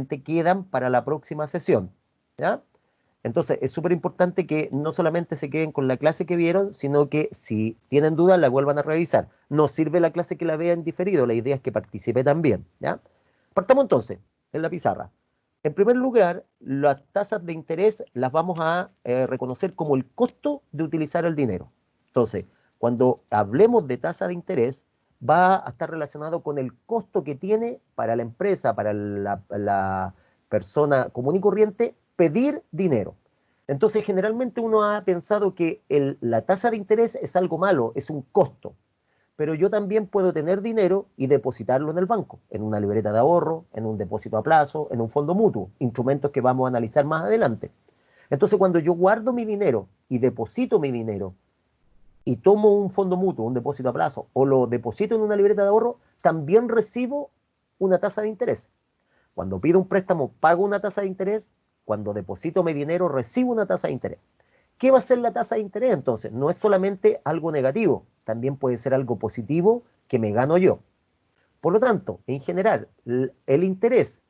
quedan para la próxima sesión, ¿ya? Entonces, es súper importante que no solamente se queden con la clase que vieron, sino que si tienen dudas la vuelvan a revisar. No sirve la clase que la vean diferido, la idea es que participe también, ¿ya? Partamos entonces en la pizarra. En primer lugar, las tasas de interés las vamos a reconocer como el costo de utilizar el dinero. Entonces, cuando hablemos de tasa de interés, va a estar relacionado con el costo que tiene para la empresa, para la persona común y corriente, pedir dinero. Entonces, generalmente uno ha pensado que la tasa de interés es algo malo, es un costo. Pero yo también puedo tener dinero y depositarlo en el banco, en una libreta de ahorro, en un depósito a plazo, en un fondo mutuo, instrumentos que vamos a analizar más adelante. Entonces, cuando yo guardo mi dinero y deposito mi dinero y tomo un fondo mutuo, un depósito a plazo, o lo deposito en una libreta de ahorro, también recibo una tasa de interés. Cuando pido un préstamo, pago una tasa de interés. Cuando deposito mi dinero, recibo una tasa de interés. ¿Qué va a ser la tasa de interés entonces? No es solamente algo negativo, también puede ser algo positivo que me gano yo. Por lo tanto, en general, el interés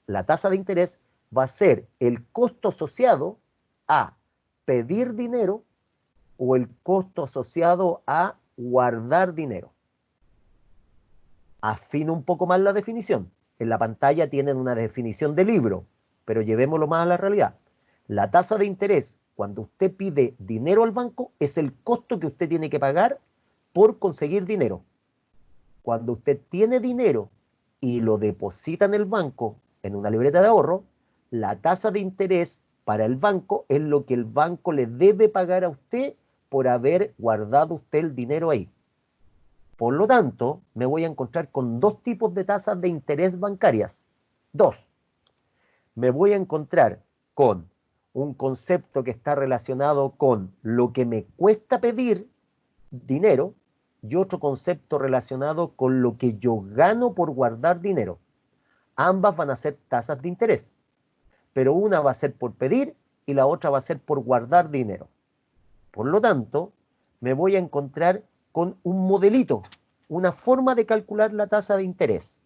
la tasa de interés va a ser el costo asociado a pedir dinero o el costo asociado a guardar dinero. Afino un poco más la definición. En la pantalla tienen una definición de libro, pero llevémoslo más a la realidad. La tasa de interés, cuando usted pide dinero al banco, es el costo que usted tiene que pagar por conseguir dinero. Cuando usted tiene dinero y lo deposita en el banco, en una libreta de ahorro, la tasa de interés para el banco es lo que el banco le debe pagar a usted por haber guardado usted el dinero ahí. Por lo tanto, me voy a encontrar con dos tipos de tasas de interés bancarias. Dos. Me voy a encontrar con un concepto que está relacionado con lo que me cuesta pedir dinero y otro concepto relacionado con lo que yo gano por guardar dinero. Ambas van a ser tasas de interés, pero una va a ser por pedir y la otra va a ser por guardar dinero. Por lo tanto, me voy a encontrar con un modelito, una forma de calcular la tasa de interés.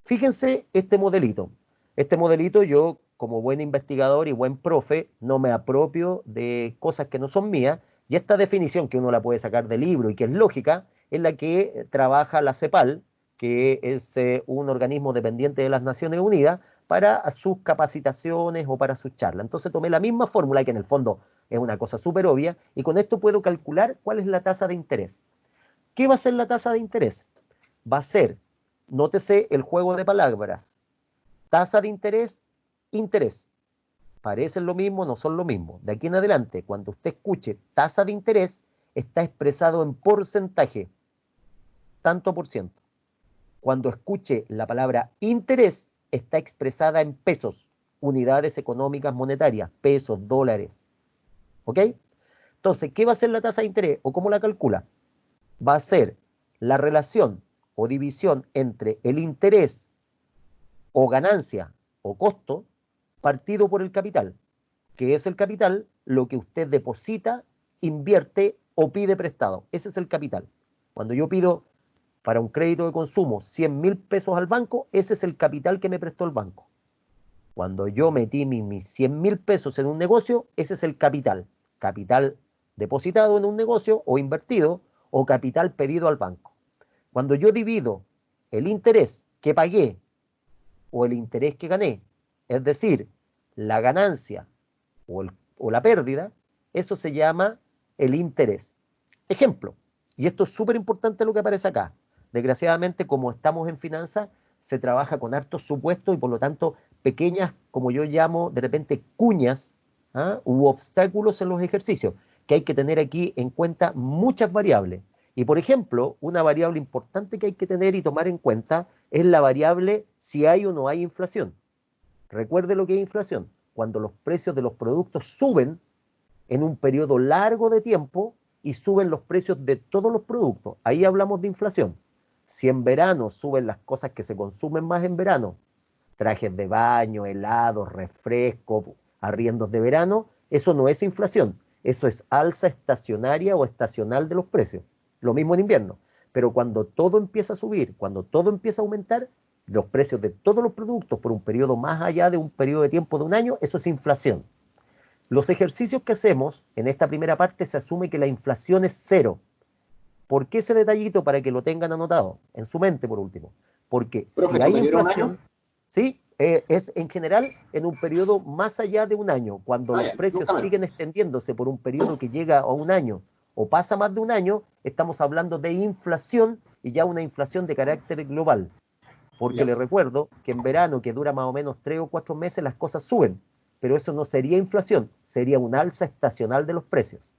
Fíjense este modelito. Este modelito yo, como buen investigador y buen profe, no me apropio de cosas que no son mías, y esta definición que uno la puede sacar del libro y que es lógica, es la que trabaja la CEPAL, que es un organismo dependiente de las Naciones Unidas, para sus capacitaciones o para sus charlas. Entonces tomé la misma fórmula, que en el fondo es una cosa súper obvia, y con esto puedo calcular cuál es la tasa de interés. ¿Qué va a ser la tasa de interés? Va a ser, nótese el juego de palabras, tasa de interés, interés. Parecen lo mismo, no son lo mismo. De aquí en adelante, cuando usted escuche tasa de interés, está expresado en porcentaje, tanto por ciento. Cuando escuche la palabra interés, está expresada en pesos, unidades económicas monetarias, pesos, dólares. ¿Ok? Entonces, ¿qué va a ser la tasa de interés o cómo la calcula? Va a ser la relación o división entre el interés o ganancia o costo partido por el capital, que es el capital lo que usted deposita, invierte o pide prestado. Ese es el capital. Cuando yo pido para un crédito de consumo 100.000 pesos al banco, ese es el capital que me prestó el banco. Cuando yo metí mis 100.000 pesos en un negocio, ese es el capital. Capital depositado en un negocio o invertido o capital pedido al banco. Cuando yo divido el interés que pagué o el interés que gané, es decir, la ganancia o la pérdida, eso se llama el interés. Ejemplo, y esto es súper importante lo que aparece acá. Desgraciadamente, como estamos en finanzas, se trabaja con hartos supuestos y por lo tanto pequeñas, como yo llamo de repente cuñas, u obstáculos en los ejercicios, que hay que tener aquí en cuenta muchas variables. Y por ejemplo, una variable importante que hay que tener y tomar en cuenta es la variable si hay o no hay inflación. Recuerde lo que es inflación. Cuando los precios de los productos suben en un periodo largo de tiempo y suben los precios de todos los productos. Ahí hablamos de inflación. Si en verano suben las cosas que se consumen más en verano, trajes de baño, helados, refrescos, arriendos de verano, eso no es inflación. Eso es alza estacionaria o estacional de los precios. Lo mismo en invierno. Pero cuando todo empieza a subir, cuando todo empieza a aumentar, los precios de todos los productos por un periodo más allá de un periodo de tiempo de un año, eso es inflación. Los ejercicios que hacemos en esta primera parte se asume que la inflación es cero. ¿Por qué ese detallito? Para que lo tengan anotado en su mente, por último. Porque Profe, si hay ¿superior a un año? inflación, ¿sí? Es en general en un periodo más allá de un año. Cuando Ah, los ya, precios nunca menos. siguen extendiéndose por un periodo que llega a un año o pasa más de un año, estamos hablando de inflación y ya una inflación de carácter global. Porque Ya. le recuerdo que en verano, que dura más o menos 3 o 4 meses, las cosas suben. Pero eso no sería inflación, sería un alza estacional de los precios.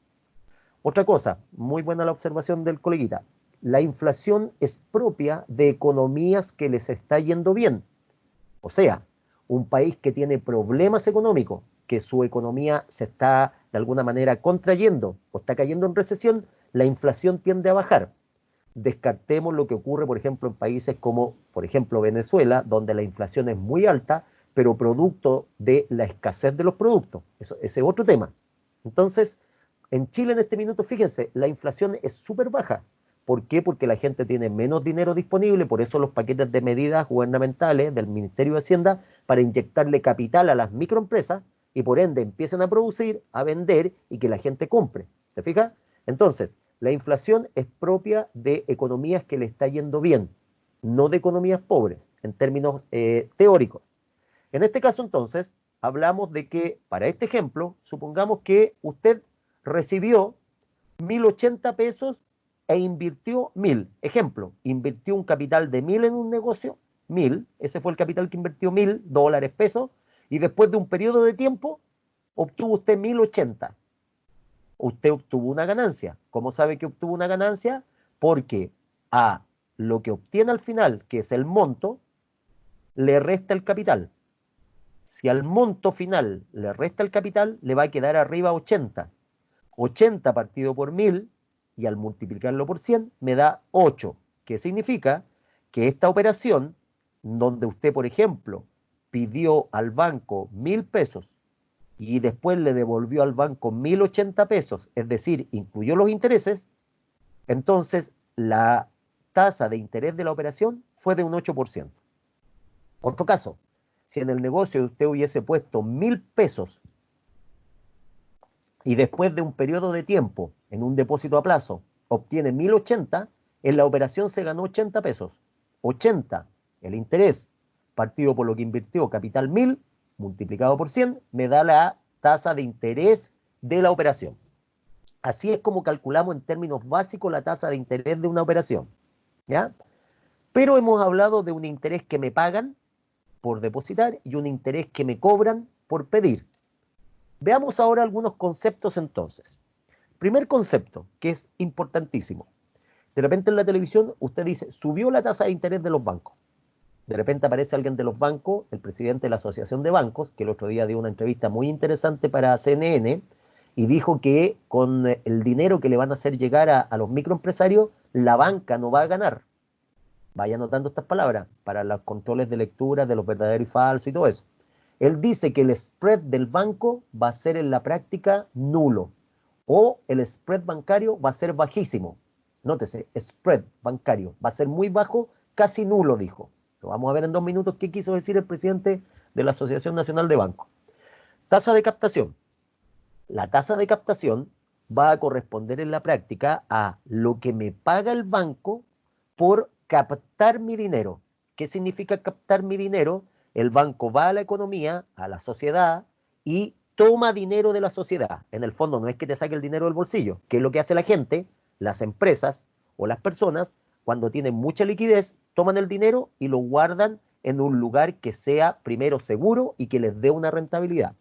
Otra cosa, muy buena la observación del coleguita. La inflación es propia de economías que les está yendo bien. O sea, un país que tiene problemas económicos, que su economía se está de alguna manera contrayendo o está cayendo en recesión, la inflación tiende a bajar. Descartemos lo que ocurre, por ejemplo, en países como, por ejemplo, Venezuela, donde la inflación es muy alta, pero producto de la escasez de los productos. Ese es otro tema. Entonces, en Chile en este minuto, fíjense, la inflación es súper baja. ¿Por qué? Porque la gente tiene menos dinero disponible, por eso los paquetes de medidas gubernamentales del Ministerio de Hacienda para inyectarle capital a las microempresas y por ende empiecen a producir, a vender y que la gente compre. ¿Te fijas? Entonces, la inflación es propia de economías que le está yendo bien, no de economías pobres, en términos teóricos. En este caso, entonces, hablamos de que, para este ejemplo, supongamos que usted recibió 1.080 pesos e invirtió 1.000. Ejemplo, invirtió un capital de 1.000 en un negocio, 1.000, ese fue el capital que invirtió, 1.000 dólares, pesos, y después de un periodo de tiempo, obtuvo usted 1.080. Usted obtuvo una ganancia. ¿Cómo sabe que obtuvo una ganancia? Porque a lo que obtiene al final, que es el monto, le resta el capital. Si al monto final le resta el capital, le va a quedar arriba 80. 80 partido por 1.000 y al multiplicarlo por 100 me da 8. ¿Qué significa? Que esta operación, donde usted, por ejemplo, pidió al banco 1.000 pesos y después le devolvió al banco 1.080 pesos, es decir, incluyó los intereses, entonces la tasa de interés de la operación fue de un 8%. Otro caso, si en el negocio usted hubiese puesto 1.000 pesos y después de un periodo de tiempo, en un depósito a plazo, obtiene 1.080, en la operación se ganó 80 pesos. 80, el interés, partido por lo que invirtió, capital 1.000, multiplicado por 100, me da la tasa de interés de la operación. Así es como calculamos en términos básicos la tasa de interés de una operación, ¿ya? Pero hemos hablado de un interés que me pagan por depositar y un interés que me cobran por pedir. Veamos ahora algunos conceptos entonces. Primer concepto, que es importantísimo. De repente en la televisión usted dice, subió la tasa de interés de los bancos. De repente aparece alguien de los bancos, el presidente de la Asociación de Bancos, que el otro día dio una entrevista muy interesante para CNN y dijo que con el dinero que le van a hacer llegar a los microempresarios, la banca no va a ganar. Vaya anotando estas palabras para los controles de lectura de los verdaderos y falsos y todo eso. Él dice que el spread del banco va a ser en la práctica nulo o el spread bancario va a ser bajísimo. Nótese, spread bancario va a ser muy bajo, casi nulo, dijo. Lo vamos a ver en 2 minutos qué quiso decir el presidente de la Asociación Nacional de Bancos. Tasa de captación. La tasa de captación va a corresponder en la práctica a lo que me paga el banco por captar mi dinero. ¿Qué significa captar mi dinero? El banco va a la economía, a la sociedad, y toma dinero de la sociedad. En el fondo no es que te saque el dinero del bolsillo, que es lo que hace la gente, las empresas o las personas, cuando tienen mucha liquidez, toman el dinero y lo guardan en un lugar que sea primero seguro y que les dé una rentabilidad.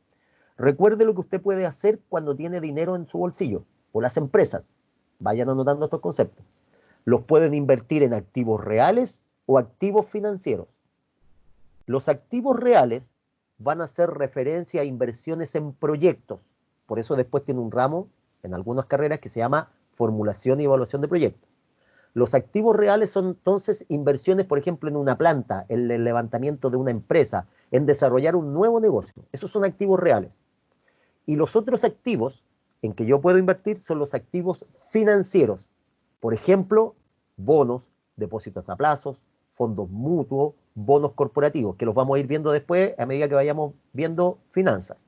Recuerde lo que usted puede hacer cuando tiene dinero en su bolsillo, o las empresas. Vayan anotando estos conceptos. Los pueden invertir en activos reales o activos financieros. Los activos reales van a hacer referencia a inversiones en proyectos. Por eso después tiene un ramo en algunas carreras que se llama formulación y evaluación de proyectos. Los activos reales son entonces inversiones, por ejemplo, en una planta, en el levantamiento de una empresa, en desarrollar un nuevo negocio. Esos son activos reales. Y los otros activos en que yo puedo invertir son los activos financieros. Por ejemplo, bonos, depósitos a plazos, fondos mutuos, bonos corporativos, que los vamos a ir viendo después a medida que vayamos viendo finanzas.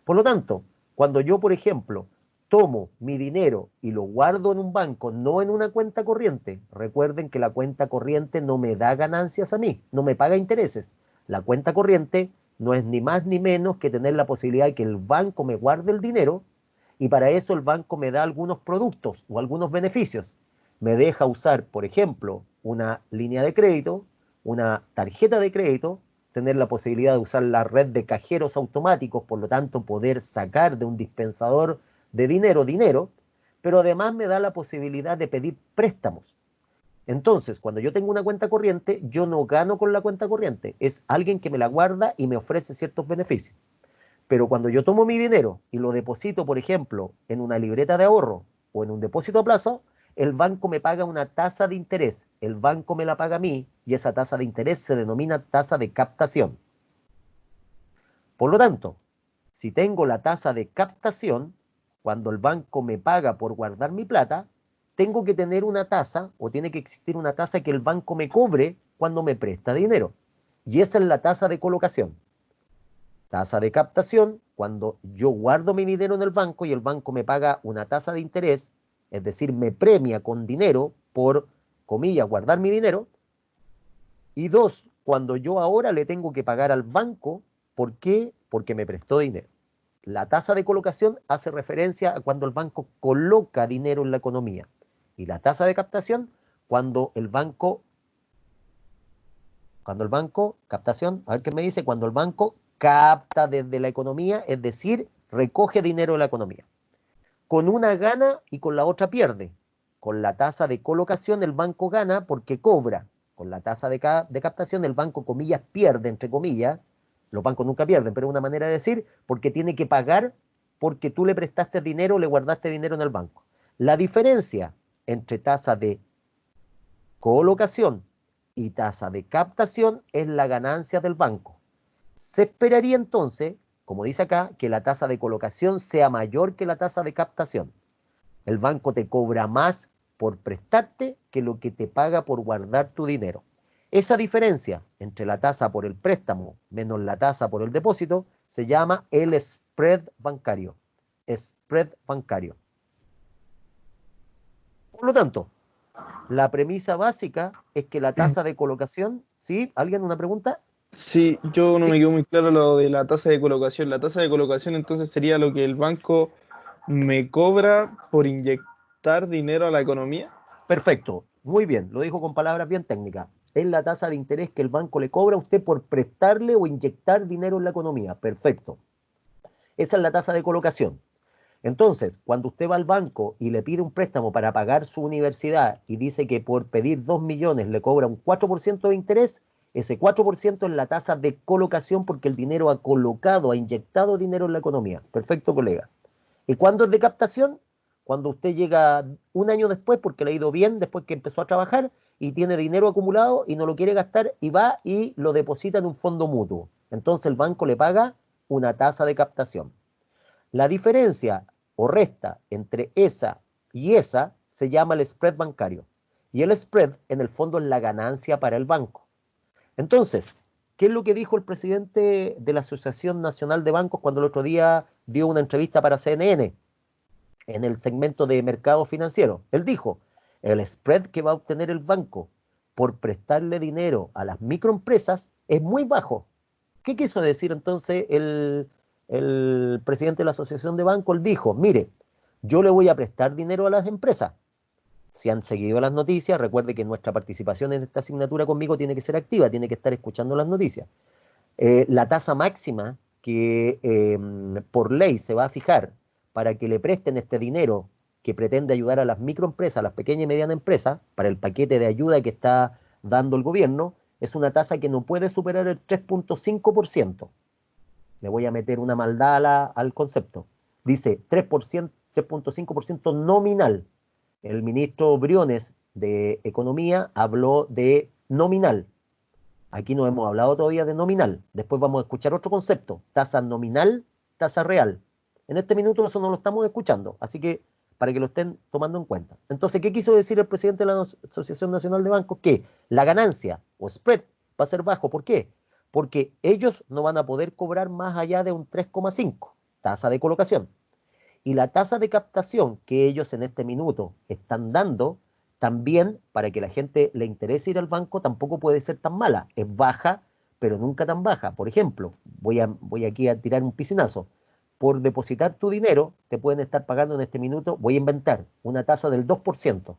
Por lo tanto, cuando yo, por ejemplo, tomo mi dinero y lo guardo en un banco, no en una cuenta corriente, recuerden que la cuenta corriente no me da ganancias a mí, no me paga intereses. La cuenta corriente no es ni más ni menos que tener la posibilidad de que el banco me guarde el dinero y para eso el banco me da algunos productos o algunos beneficios. Me deja usar, por ejemplo, una línea de crédito, una tarjeta de crédito, tener la posibilidad de usar la red de cajeros automáticos, por lo tanto poder sacar de un dispensador de dinero, pero además me da la posibilidad de pedir préstamos. Entonces, cuando yo tengo una cuenta corriente, yo no gano con la cuenta corriente, es alguien que me la guarda y me ofrece ciertos beneficios. Pero cuando yo tomo mi dinero y lo deposito, por ejemplo, en una libreta de ahorro o en un depósito a plazo, el banco me paga una tasa de interés. El banco me la paga a mí y esa tasa de interés se denomina tasa de captación. Por lo tanto, si tengo la tasa de captación, cuando el banco me paga por guardar mi plata, tengo que tener una tasa o tiene que existir una tasa que el banco me cobre cuando me presta dinero. Y esa es la tasa de colocación. Tasa de captación, cuando yo guardo mi dinero en el banco y el banco me paga una tasa de interés, es decir, me premia con dinero por, comillas, guardar mi dinero. Y dos, cuando yo ahora le tengo que pagar al banco, ¿por qué? Porque me prestó dinero. La tasa de colocación hace referencia a cuando el banco coloca dinero en la economía. Y la tasa de captación, captación, a ver qué me dice, cuando el banco capta desde la economía, es decir, recoge dinero de la economía. Con una gana y con la otra pierde. Con la tasa de colocación el banco gana porque cobra. Con la tasa de captación el banco, comillas, pierde, entre comillas. Los bancos nunca pierden, pero es una manera de decir, porque tiene que pagar porque tú le prestaste dinero o le guardaste dinero en el banco. La diferencia entre tasa de colocación y tasa de captación es la ganancia del banco. Se esperaría entonces, como dice acá, que la tasa de colocación sea mayor que la tasa de captación. El banco te cobra más por prestarte que lo que te paga por guardar tu dinero. Esa diferencia entre la tasa por el préstamo menos la tasa por el depósito se llama el spread bancario. Spread bancario. Por lo tanto, la premisa básica es que la tasa de colocación, ¿sí? ¿Alguien una pregunta? Sí, yo no Sí. me quedó muy claro lo de la tasa de colocación. La tasa de colocación entonces sería lo que el banco me cobra por inyectar dinero a la economía. Perfecto, muy bien, lo dijo con palabras bien técnicas. Es la tasa de interés que el banco le cobra a usted por prestarle o inyectar dinero en la economía. Perfecto. Esa es la tasa de colocación. Entonces, cuando usted va al banco y le pide un préstamo para pagar su universidad y dice que por pedir 2 millones le cobra un 4% de interés, ese 4% es la tasa de colocación porque el dinero ha colocado, ha inyectado dinero en la economía. Perfecto, colega. ¿Y cuándo es de captación? Cuando usted llega un año después, porque le ha ido bien, después que empezó a trabajar y tiene dinero acumulado y no lo quiere gastar y va y lo deposita en un fondo mutuo. Entonces el banco le paga una tasa de captación. La diferencia o resta entre esa y esa se llama el spread bancario. Y el spread en el fondo es la ganancia para el banco. Entonces, ¿qué es lo que dijo el presidente de la Asociación Nacional de Bancos cuando el otro día dio una entrevista para CNN en el segmento de mercado financiero? Él dijo, el spread que va a obtener el banco por prestarle dinero a las microempresas es muy bajo. ¿Qué quiso decir entonces el presidente de la Asociación de Bancos? Él dijo, mire, yo le voy a prestar dinero a las empresas. Si han seguido las noticias, recuerde que nuestra participación en esta asignatura conmigo tiene que ser activa, tiene que estar escuchando las noticias. La tasa máxima que por ley se va a fijar para que le presten este dinero que pretende ayudar a las microempresas, a las pequeñas y medianas empresas, para el paquete de ayuda que está dando el gobierno, es una tasa que no puede superar el 3,5%. Le voy a meter una maldad al concepto. Dice 3%, 3,5% nominal. El ministro Briones de Economía habló de nominal. Aquí no hemos hablado todavía de nominal. Después vamos a escuchar otro concepto. Tasa nominal, tasa real. En este minuto eso no lo estamos escuchando. Así que para que lo estén tomando en cuenta. Entonces, ¿qué quiso decir el presidente de la Asociación Nacional de Bancos? Que la ganancia o spread va a ser bajo. ¿Por qué? Porque ellos no van a poder cobrar más allá de un 3,5 tasa de colocación. Y la tasa de captación que ellos en este minuto están dando, también para que la gente le interese ir al banco, tampoco puede ser tan mala. Es baja, pero nunca tan baja. Por ejemplo, voy aquí a tirar un piscinazo. Por depositar tu dinero, te pueden estar pagando en este minuto, voy a inventar, una tasa del 2%.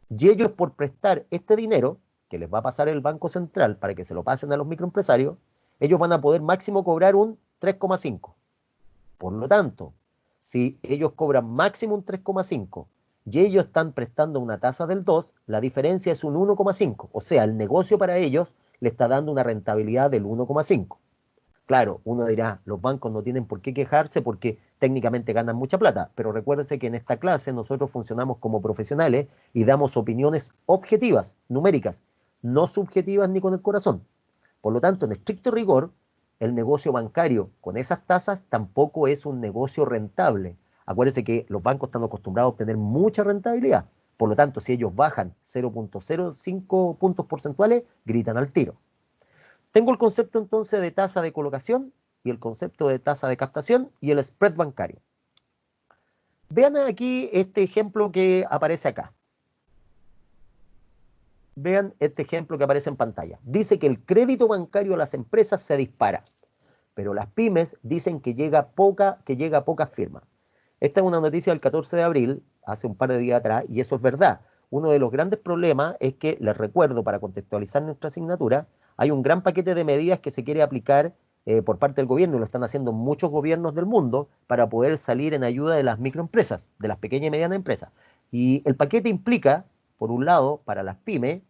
Y ellos por prestar este dinero, que les va a pasar el Banco Central para que se lo pasen a los microempresarios, ellos van a poder máximo cobrar un 3,5. Por lo tanto, si ellos cobran máximo un 3,5 y ellos están prestando una tasa del 2, la diferencia es un 1,5. O sea, el negocio para ellos le está dando una rentabilidad del 1,5. Claro, uno dirá, los bancos no tienen por qué quejarse porque técnicamente ganan mucha plata, pero recuérdese que en esta clase nosotros funcionamos como profesionales y damos opiniones objetivas, numéricas, no subjetivas ni con el corazón. Por lo tanto, en estricto rigor, el negocio bancario con esas tasas tampoco es un negocio rentable. Acuérdense que los bancos están acostumbrados a obtener mucha rentabilidad. Por lo tanto, si ellos bajan 0,05 puntos porcentuales, gritan al tiro. Tengo el concepto entonces de tasa de colocación y el concepto de tasa de captación y el spread bancario. Vean aquí este ejemplo que aparece acá. Vean este ejemplo que aparece en pantalla. Dice que el crédito bancario a las empresas se dispara, pero las pymes dicen que llega a pocas firmas. Esta es una noticia del 14 de abril, hace un par de días atrás, y eso es verdad. Uno de los grandes problemas es que, les recuerdo, para contextualizar nuestra asignatura, hay un gran paquete de medidas que se quiere aplicar por parte del gobierno, y lo están haciendo muchos gobiernos del mundo, para poder salir en ayuda de las microempresas, de las pequeñas y medianas empresas. Y el paquete implica, por un lado, para las pymes,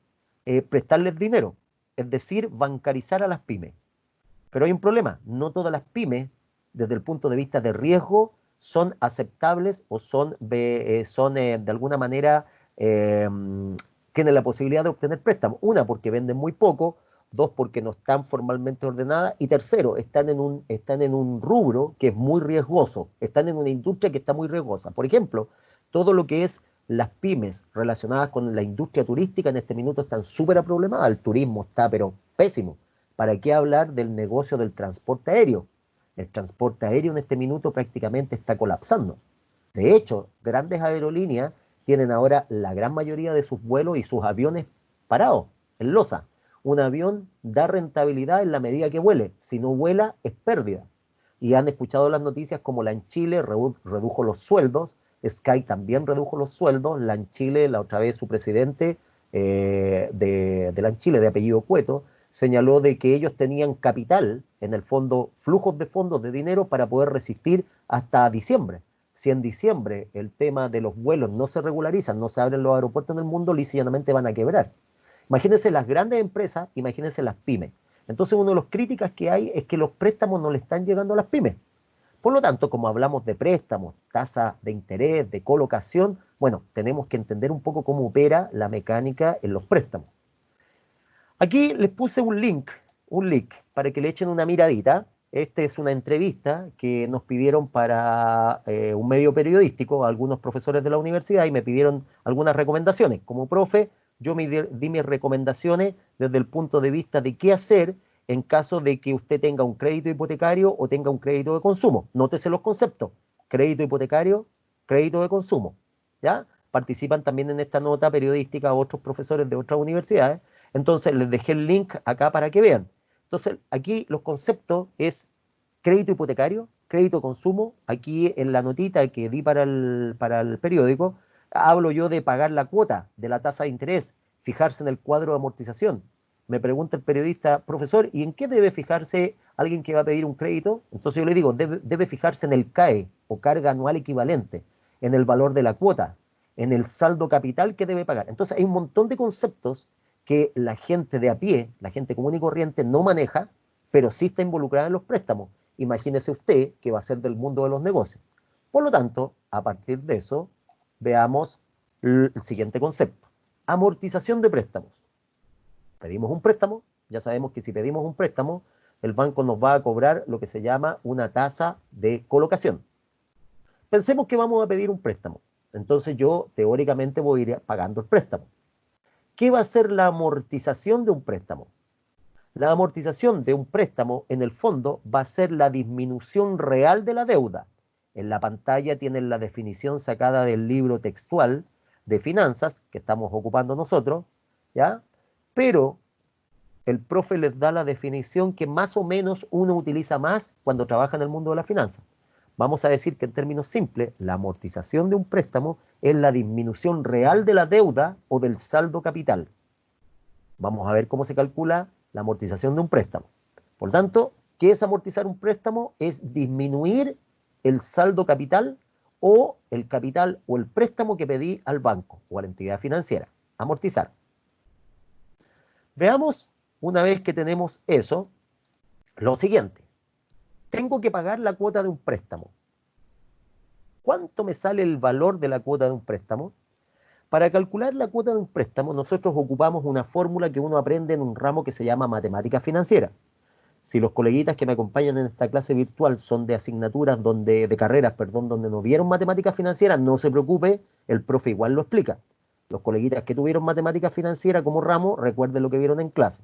prestarles dinero, es decir, bancarizar a las pymes. Pero hay un problema, no todas las pymes, desde el punto de vista de riesgo, son aceptables o de alguna manera, eh, tienen la posibilidad de obtener préstamos. Una, porque venden muy poco; dos, porque no están formalmente ordenadas; y tercero, están en un rubro que es muy riesgoso, están en una industria que está muy riesgosa. Por ejemplo, todo lo que es las pymes relacionadas con la industria turística en este minuto están súper problemadas. El turismo está pero pésimo. ¿Para qué hablar del negocio del transporte aéreo? El transporte aéreo en este minuto prácticamente está colapsando. De hecho, grandes aerolíneas tienen ahora la gran mayoría de sus vuelos y sus aviones parados en losa. Un avión da rentabilidad en la medida que vuele. Si no vuela, es pérdida. Y han escuchado las noticias como la en Chile redujo los sueldos, Sky también redujo los sueldos, la en Chile, la otra vez su presidente de la en Chile, de apellido Cueto, señaló de que ellos tenían capital, en el fondo, flujos de fondos de dinero para poder resistir hasta diciembre. Si en diciembre el tema de los vuelos no se regularizan, no se abren los aeropuertos en el mundo, lisa van a quebrar. Imagínense las grandes empresas, imagínense las pymes. Entonces, una de las críticas que hay es que los préstamos no le están llegando a las pymes. Por lo tanto, como hablamos de préstamos, tasa de interés, de colocación, bueno, tenemos que entender un poco cómo opera la mecánica en los préstamos. Aquí les puse un link para que le echen una miradita. Esta es una entrevista que nos pidieron para un medio periodístico, algunos profesores de la universidad, y me pidieron algunas recomendaciones. Como profe, yo di mis recomendaciones desde el punto de vista de qué hacer en caso de que usted tenga un crédito hipotecario o tenga un crédito de consumo. Nótese los conceptos: crédito hipotecario, crédito de consumo. ¿Ya? Participan también en esta nota periodística otros profesores de otras universidades. Entonces les dejé el link acá para que vean. Entonces aquí los conceptos es crédito hipotecario, crédito de consumo. Aquí en la notita que di para el periódico, hablo yo de pagar la cuota de la tasa de interés, fijarse en el cuadro de amortización. Me pregunta el periodista: profesor, ¿y en qué debe fijarse alguien que va a pedir un crédito? Entonces yo le digo, debe fijarse en el CAE, o carga anual equivalente, en el valor de la cuota, en el saldo capital que debe pagar. Entonces hay un montón de conceptos que la gente de a pie, la gente común y corriente, no maneja, pero sí está involucrada en los préstamos. Imagínese usted que va a ser del mundo de los negocios. Por lo tanto, a partir de eso, veamos el siguiente concepto: amortización de préstamos. Pedimos un préstamo, ya sabemos que si pedimos un préstamo, el banco nos va a cobrar lo que se llama una tasa de colocación. Pensemos que vamos a pedir un préstamo. Entonces yo teóricamente voy a ir pagando el préstamo. ¿Qué va a ser la amortización de un préstamo? La amortización de un préstamo, en el fondo, va a ser la disminución real de la deuda. En la pantalla tienen la definición sacada del libro textual de finanzas que estamos ocupando nosotros, ¿ya? Pero el profe les da la definición que más o menos uno utiliza más cuando trabaja en el mundo de la finanza. Vamos a decir que en términos simples, la amortización de un préstamo es la disminución real de la deuda o del saldo capital. Vamos a ver cómo se calcula la amortización de un préstamo. Por tanto, ¿qué es amortizar un préstamo? Es disminuir el saldo capital o el capital o el préstamo que pedí al banco o a la entidad financiera. Amortizar. Veamos, una vez que tenemos eso, lo siguiente. Tengo que pagar la cuota de un préstamo. ¿Cuánto me sale el valor de la cuota de un préstamo? Para calcular la cuota de un préstamo, nosotros ocupamos una fórmula que uno aprende en un ramo que se llama matemática financiera. Si los coleguitas que me acompañan en esta clase virtual son de asignaturas de carreras, perdón, donde no vieron matemática financiera, no se preocupe, el profe igual lo explica. Los coleguitas que tuvieron matemática financiera como ramo, recuerden lo que vieron en clase.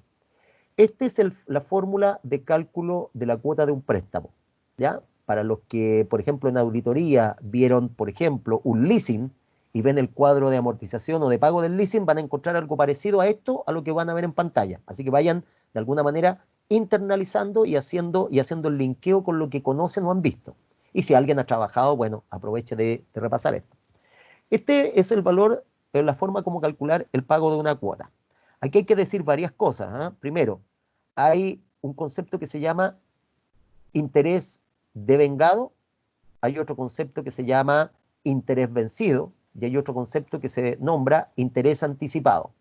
Esta es la fórmula de cálculo de la cuota de un préstamo, ¿ya? Para los que, por ejemplo, en auditoría vieron, por ejemplo, un leasing y ven el cuadro de amortización o de pago del leasing, van a encontrar algo parecido a esto, a lo que van a ver en pantalla. Así que vayan, de alguna manera, internalizando y haciendo el linkeo con lo que conocen o han visto. Y si alguien ha trabajado, bueno, aproveche de repasar esto. Este es el valor, la forma como calcular el pago de una cuota. Aquí hay que decir varias cosas, ¿eh? Primero, hay un concepto que se llama interés devengado, hay otro concepto que se llama interés vencido y hay otro concepto que se nombra interés anticipado.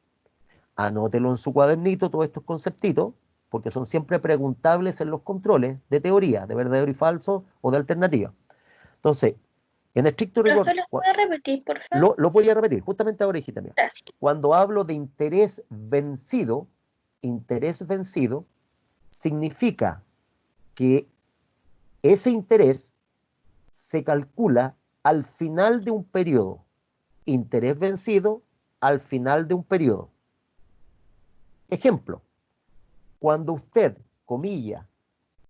Anótelo en su cuadernito todos estos conceptitos, porque son siempre preguntables en los controles de teoría, de verdadero y falso o de alternativa. Entonces, en estricto rigor, ¿Profe, los puede repetir, por favor? lo voy a repetir, justamente ahora, hijita mía. Gracias. Cuando hablo de interés vencido significa que ese interés se calcula al final de un periodo. Interés vencido al final de un periodo. Ejemplo, cuando usted, comilla,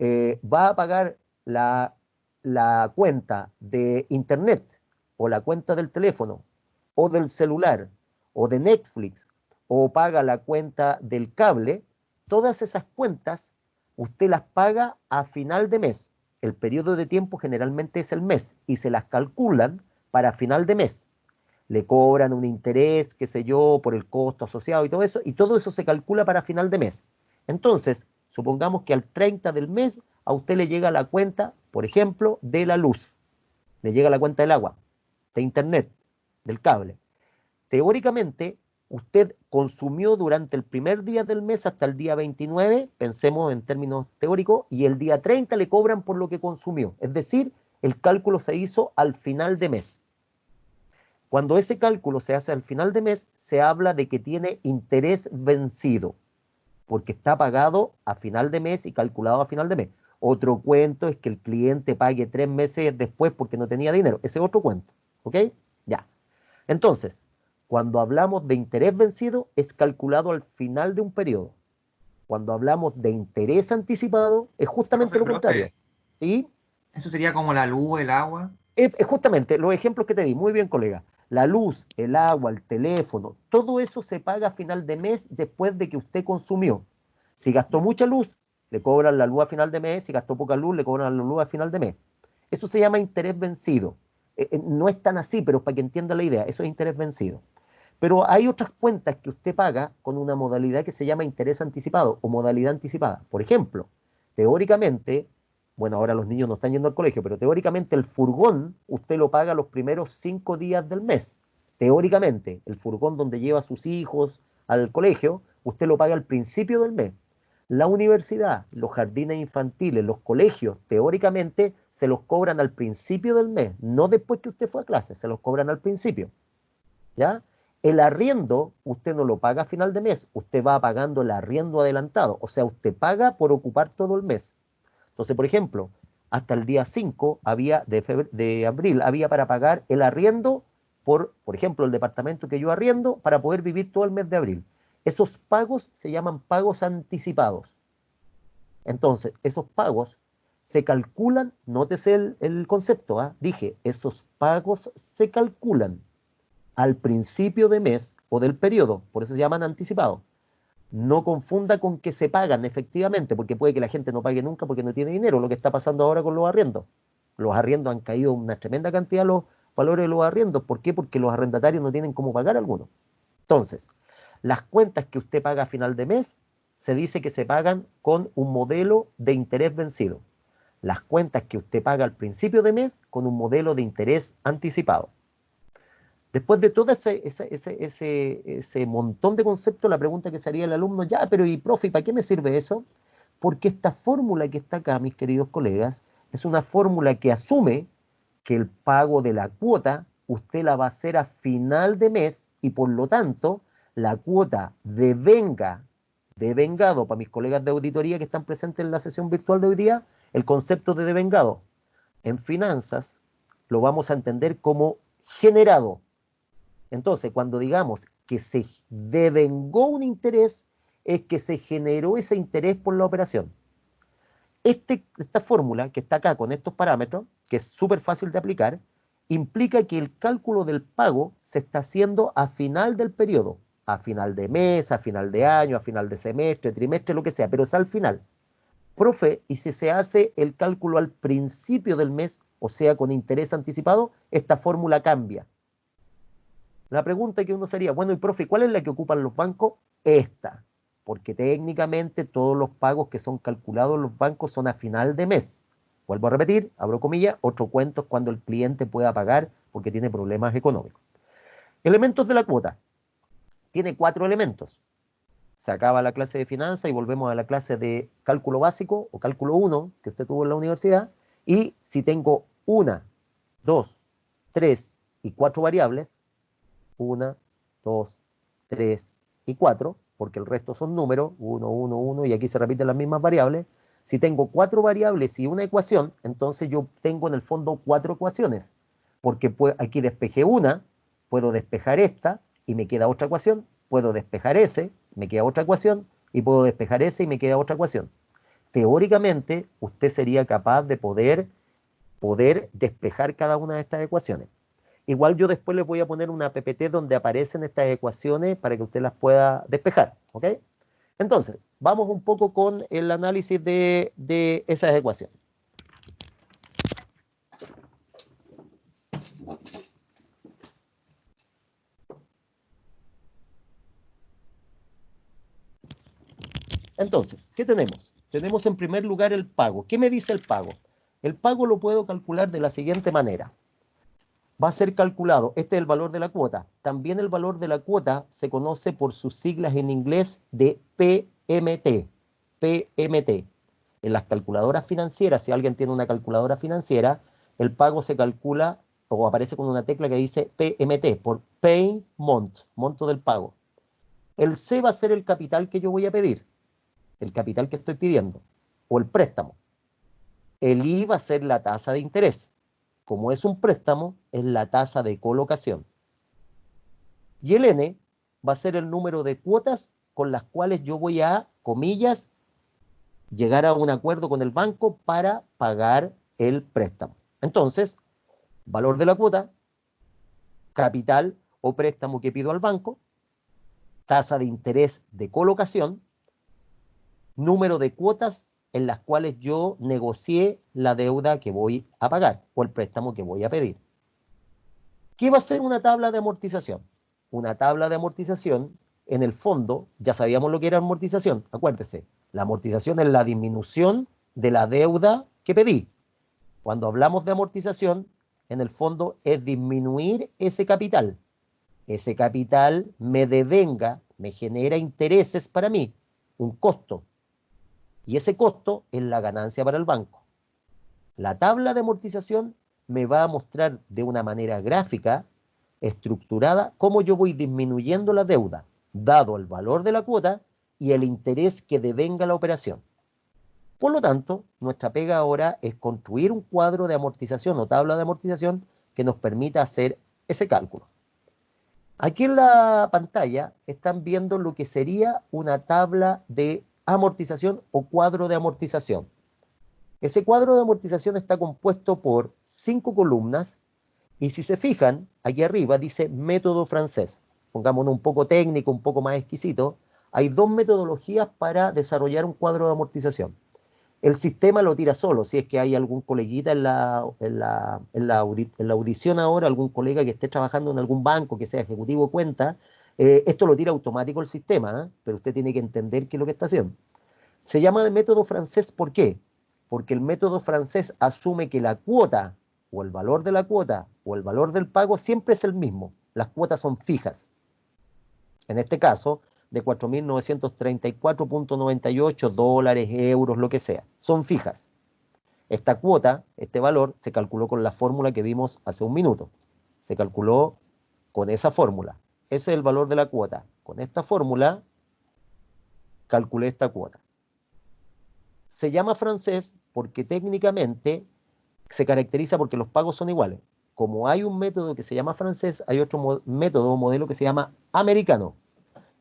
va a pagar la cuenta de internet o la cuenta del teléfono o del celular o de Netflix o paga la cuenta del cable, todas esas cuentas usted las paga a final de mes. El periodo de tiempo generalmente es el mes y se las calculan para final de mes. Le cobran un interés, qué sé yo, por el costo asociado y todo eso se calcula para final de mes. Entonces, supongamos que al 30 del mes a usted le llega la cuenta, por ejemplo, de la luz, le llega la cuenta del agua, de internet, del cable. Teóricamente, usted consumió durante el primer día del mes hasta el día 29, pensemos en términos teóricos, y el día 30 le cobran por lo que consumió. Es decir, el cálculo se hizo al final de mes. Cuando ese cálculo se hace al final de mes, se habla de que tiene interés vencido, porque está pagado a final de mes y calculado a final de mes. Otro cuento es que el cliente pague 3 meses después porque no tenía dinero. Ese es otro cuento, ¿ok? Ya. Entonces, cuando hablamos de interés vencido, es calculado al final de un periodo. Cuando hablamos de interés anticipado, es justamente lo contrario. ¿Sí? Eso sería como la luz, el agua. Es justamente los ejemplos que te di. Muy bien, colega. La luz, el agua, el teléfono, todo eso se paga a final de mes después de que usted consumió. Si gastó mucha luz, le cobran la luz a final de mes. Si gastó poca luz, le cobran la luz a final de mes. Eso se llama interés vencido. No es tan así, pero para que entienda la idea, eso es interés vencido. Pero hay otras cuentas que usted paga con una modalidad que se llama interés anticipado o modalidad anticipada. Por ejemplo, teóricamente, bueno, ahora los niños no están yendo al colegio, pero teóricamente el furgón usted lo paga los primeros 5 días del mes. Teóricamente, el furgón donde lleva a sus hijos al colegio, usted lo paga al principio del mes. La universidad, los jardines infantiles, los colegios, teóricamente se los cobran al principio del mes, no después que usted fue a clase, se los cobran al principio. ¿Ya? El arriendo usted no lo paga a final de mes, usted va pagando el arriendo adelantado, o sea, usted paga por ocupar todo el mes. Entonces, por ejemplo, hasta el día 5 de abril había para pagar el arriendo por ejemplo, el departamento que yo arriendo para poder vivir todo el mes de abril. Esos pagos se llaman pagos anticipados. Entonces, esos pagos se calculan, nótese el concepto, ¿ah? Dije, esos pagos se calculan al principio de mes o del periodo, por eso se llaman anticipados. No confunda con que se pagan efectivamente, porque puede que la gente no pague nunca porque no tiene dinero, lo que está pasando ahora con los arriendos. Los arriendos han caído una tremenda cantidad los valores de los arriendos. ¿Por qué? Porque los arrendatarios no tienen cómo pagar algunos. Entonces, las cuentas que usted paga a final de mes, se dice que se pagan con un modelo de interés vencido. Las cuentas que usted paga al principio de mes, con un modelo de interés anticipado. Después de todo ese montón de conceptos, la pregunta que se haría el alumno, ya, pero ¿y profe, para qué me sirve eso? Porque esta fórmula que está acá, mis queridos colegas, es una fórmula que asume que el pago de la cuota usted la va a hacer a final de mes y por lo tanto la cuota devengado para mis colegas de auditoría que están presentes en la sesión virtual de hoy día, el concepto de devengado en finanzas lo vamos a entender como generado. Entonces, cuando digamos que se devengó un interés, es que se generó ese interés por la operación. Esta fórmula que está acá con estos parámetros, que es súper fácil de aplicar, implica que el cálculo del pago se está haciendo a final del periodo, a final de mes, a final de año, a final de semestre, trimestre, lo que sea, pero es al final. Profe, ¿y si se hace el cálculo al principio del mes, o sea, con interés anticipado, esta fórmula cambia? La pregunta que uno sería, bueno, y profe, ¿cuál es la que ocupan los bancos? Esta, porque técnicamente todos los pagos que son calculados en los bancos son a final de mes. Vuelvo a repetir, abro comillas, otro cuento es cuando el cliente pueda pagar porque tiene problemas económicos. Elementos de la cuota. Tiene 4 elementos. Se acaba la clase de finanzas y volvemos a la clase de cálculo básico o cálculo 1 que usted tuvo en la universidad. Y si tengo 1, 2, 3 y 4 variables, 1, 2, 3 y 4, porque el resto son números, 1, 1, 1, y aquí se repiten las mismas variables. Si tengo 4 variables y una ecuación, entonces yo tengo en el fondo 4 ecuaciones, porque aquí despejé una, puedo despejar esta y me queda otra ecuación, puedo despejar ese, me queda otra ecuación, y puedo despejar ese y me queda otra ecuación. Teóricamente, usted sería capaz de poder despejar cada una de estas ecuaciones. Igual yo después les voy a poner una PPT donde aparecen estas ecuaciones para que usted las pueda despejar, ¿ok? Entonces, vamos un poco con el análisis de esas ecuaciones. Entonces, ¿qué tenemos? Tenemos en primer lugar el pago. ¿Qué me dice el pago? El pago lo puedo calcular de la siguiente manera. Va a ser calculado, este es el valor de la cuota. También el valor de la cuota se conoce por sus siglas en inglés de PMT. PMT. En las calculadoras financieras, si alguien tiene una calculadora financiera, el pago se calcula o aparece con una tecla que dice PMT, por Pay Mont, monto del pago. El C va a ser el capital que yo voy a pedir, el capital que estoy pidiendo, o el préstamo. El I va a ser la tasa de interés. Como es un préstamo, es la tasa de colocación. Y el N va a ser el número de cuotas con las cuales yo voy a, comillas, llegar a un acuerdo con el banco para pagar el préstamo. Entonces, valor de la cuota, capital o préstamo que pido al banco, tasa de interés de colocación, número de cuotas en las cuales yo negocié la deuda que voy a pagar o el préstamo que voy a pedir. ¿Qué va a ser una tabla de amortización? Una tabla de amortización, en el fondo, ya sabíamos lo que era amortización, acuérdese, la amortización es la disminución de la deuda que pedí. Cuando hablamos de amortización, en el fondo es disminuir ese capital. Ese capital me devenga, me genera intereses para mí, un costo. Y ese costo es la ganancia para el banco. La tabla de amortización me va a mostrar de una manera gráfica, estructurada, cómo yo voy disminuyendo la deuda, dado el valor de la cuota y el interés que devenga la operación. Por lo tanto, nuestra pega ahora es construir un cuadro de amortización o tabla de amortización que nos permita hacer ese cálculo. Aquí en la pantalla están viendo lo que sería una tabla de amortización o cuadro de amortización. Ese cuadro de amortización está compuesto por 5 columnas y si se fijan, aquí arriba dice método francés. Pongámonos un poco técnico, un poco más exquisito. Hay 2 metodologías para desarrollar un cuadro de amortización. El sistema lo tira solo, si es que hay algún coleguita en la audición ahora, algún colega que esté trabajando en algún banco, que sea ejecutivo de cuenta, esto lo tira automático el sistema, ¿eh? Pero usted tiene que entender qué es lo que está haciendo. Se llama de método francés, ¿por qué? Porque el método francés asume que la cuota, o el valor de la cuota, o el valor del pago siempre es el mismo. Las cuotas son fijas. En este caso, de 4.934.98 dólares, euros, lo que sea. Son fijas. Esta cuota, este valor, se calculó con la fórmula que vimos hace un minuto. Se calculó con esa fórmula. Ese es el valor de la cuota. Con esta fórmula, calculé esta cuota. Se llama francés porque técnicamente se caracteriza porque los pagos son iguales. Como hay un método que se llama francés, hay otro método o modelo que se llama americano.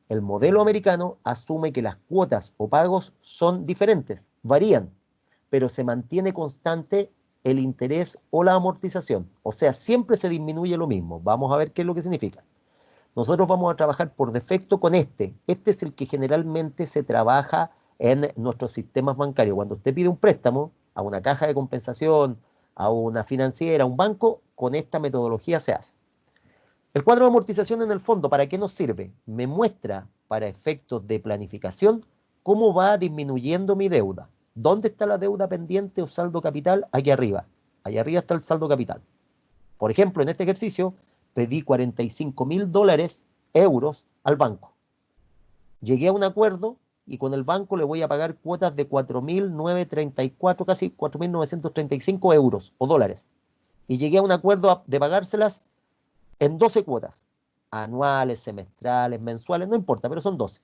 El modelo americano asume que las cuotas o pagos son diferentes, varían, pero se mantiene constante el interés o la amortización. O sea, siempre se disminuye lo mismo. Vamos a ver qué es lo que significa. Nosotros vamos a trabajar por defecto con este. Este es el que generalmente se trabaja en nuestros sistemas bancarios. Cuando usted pide un préstamo a una caja de compensación, a una financiera, a un banco, con esta metodología se hace. El cuadro de amortización en el fondo, ¿para qué nos sirve? Me muestra para efectos de planificación cómo va disminuyendo mi deuda. ¿Dónde está la deuda pendiente o saldo capital? Aquí arriba. Allá arriba está el saldo capital. Por ejemplo, en este ejercicio pedí 45.000 dólares, euros, al banco. Llegué a un acuerdo y con el banco le voy a pagar cuotas de 4.934, casi 4.935 euros o dólares. Y llegué a un acuerdo de pagárselas en 12 cuotas, anuales, semestrales, mensuales, no importa, pero son 12.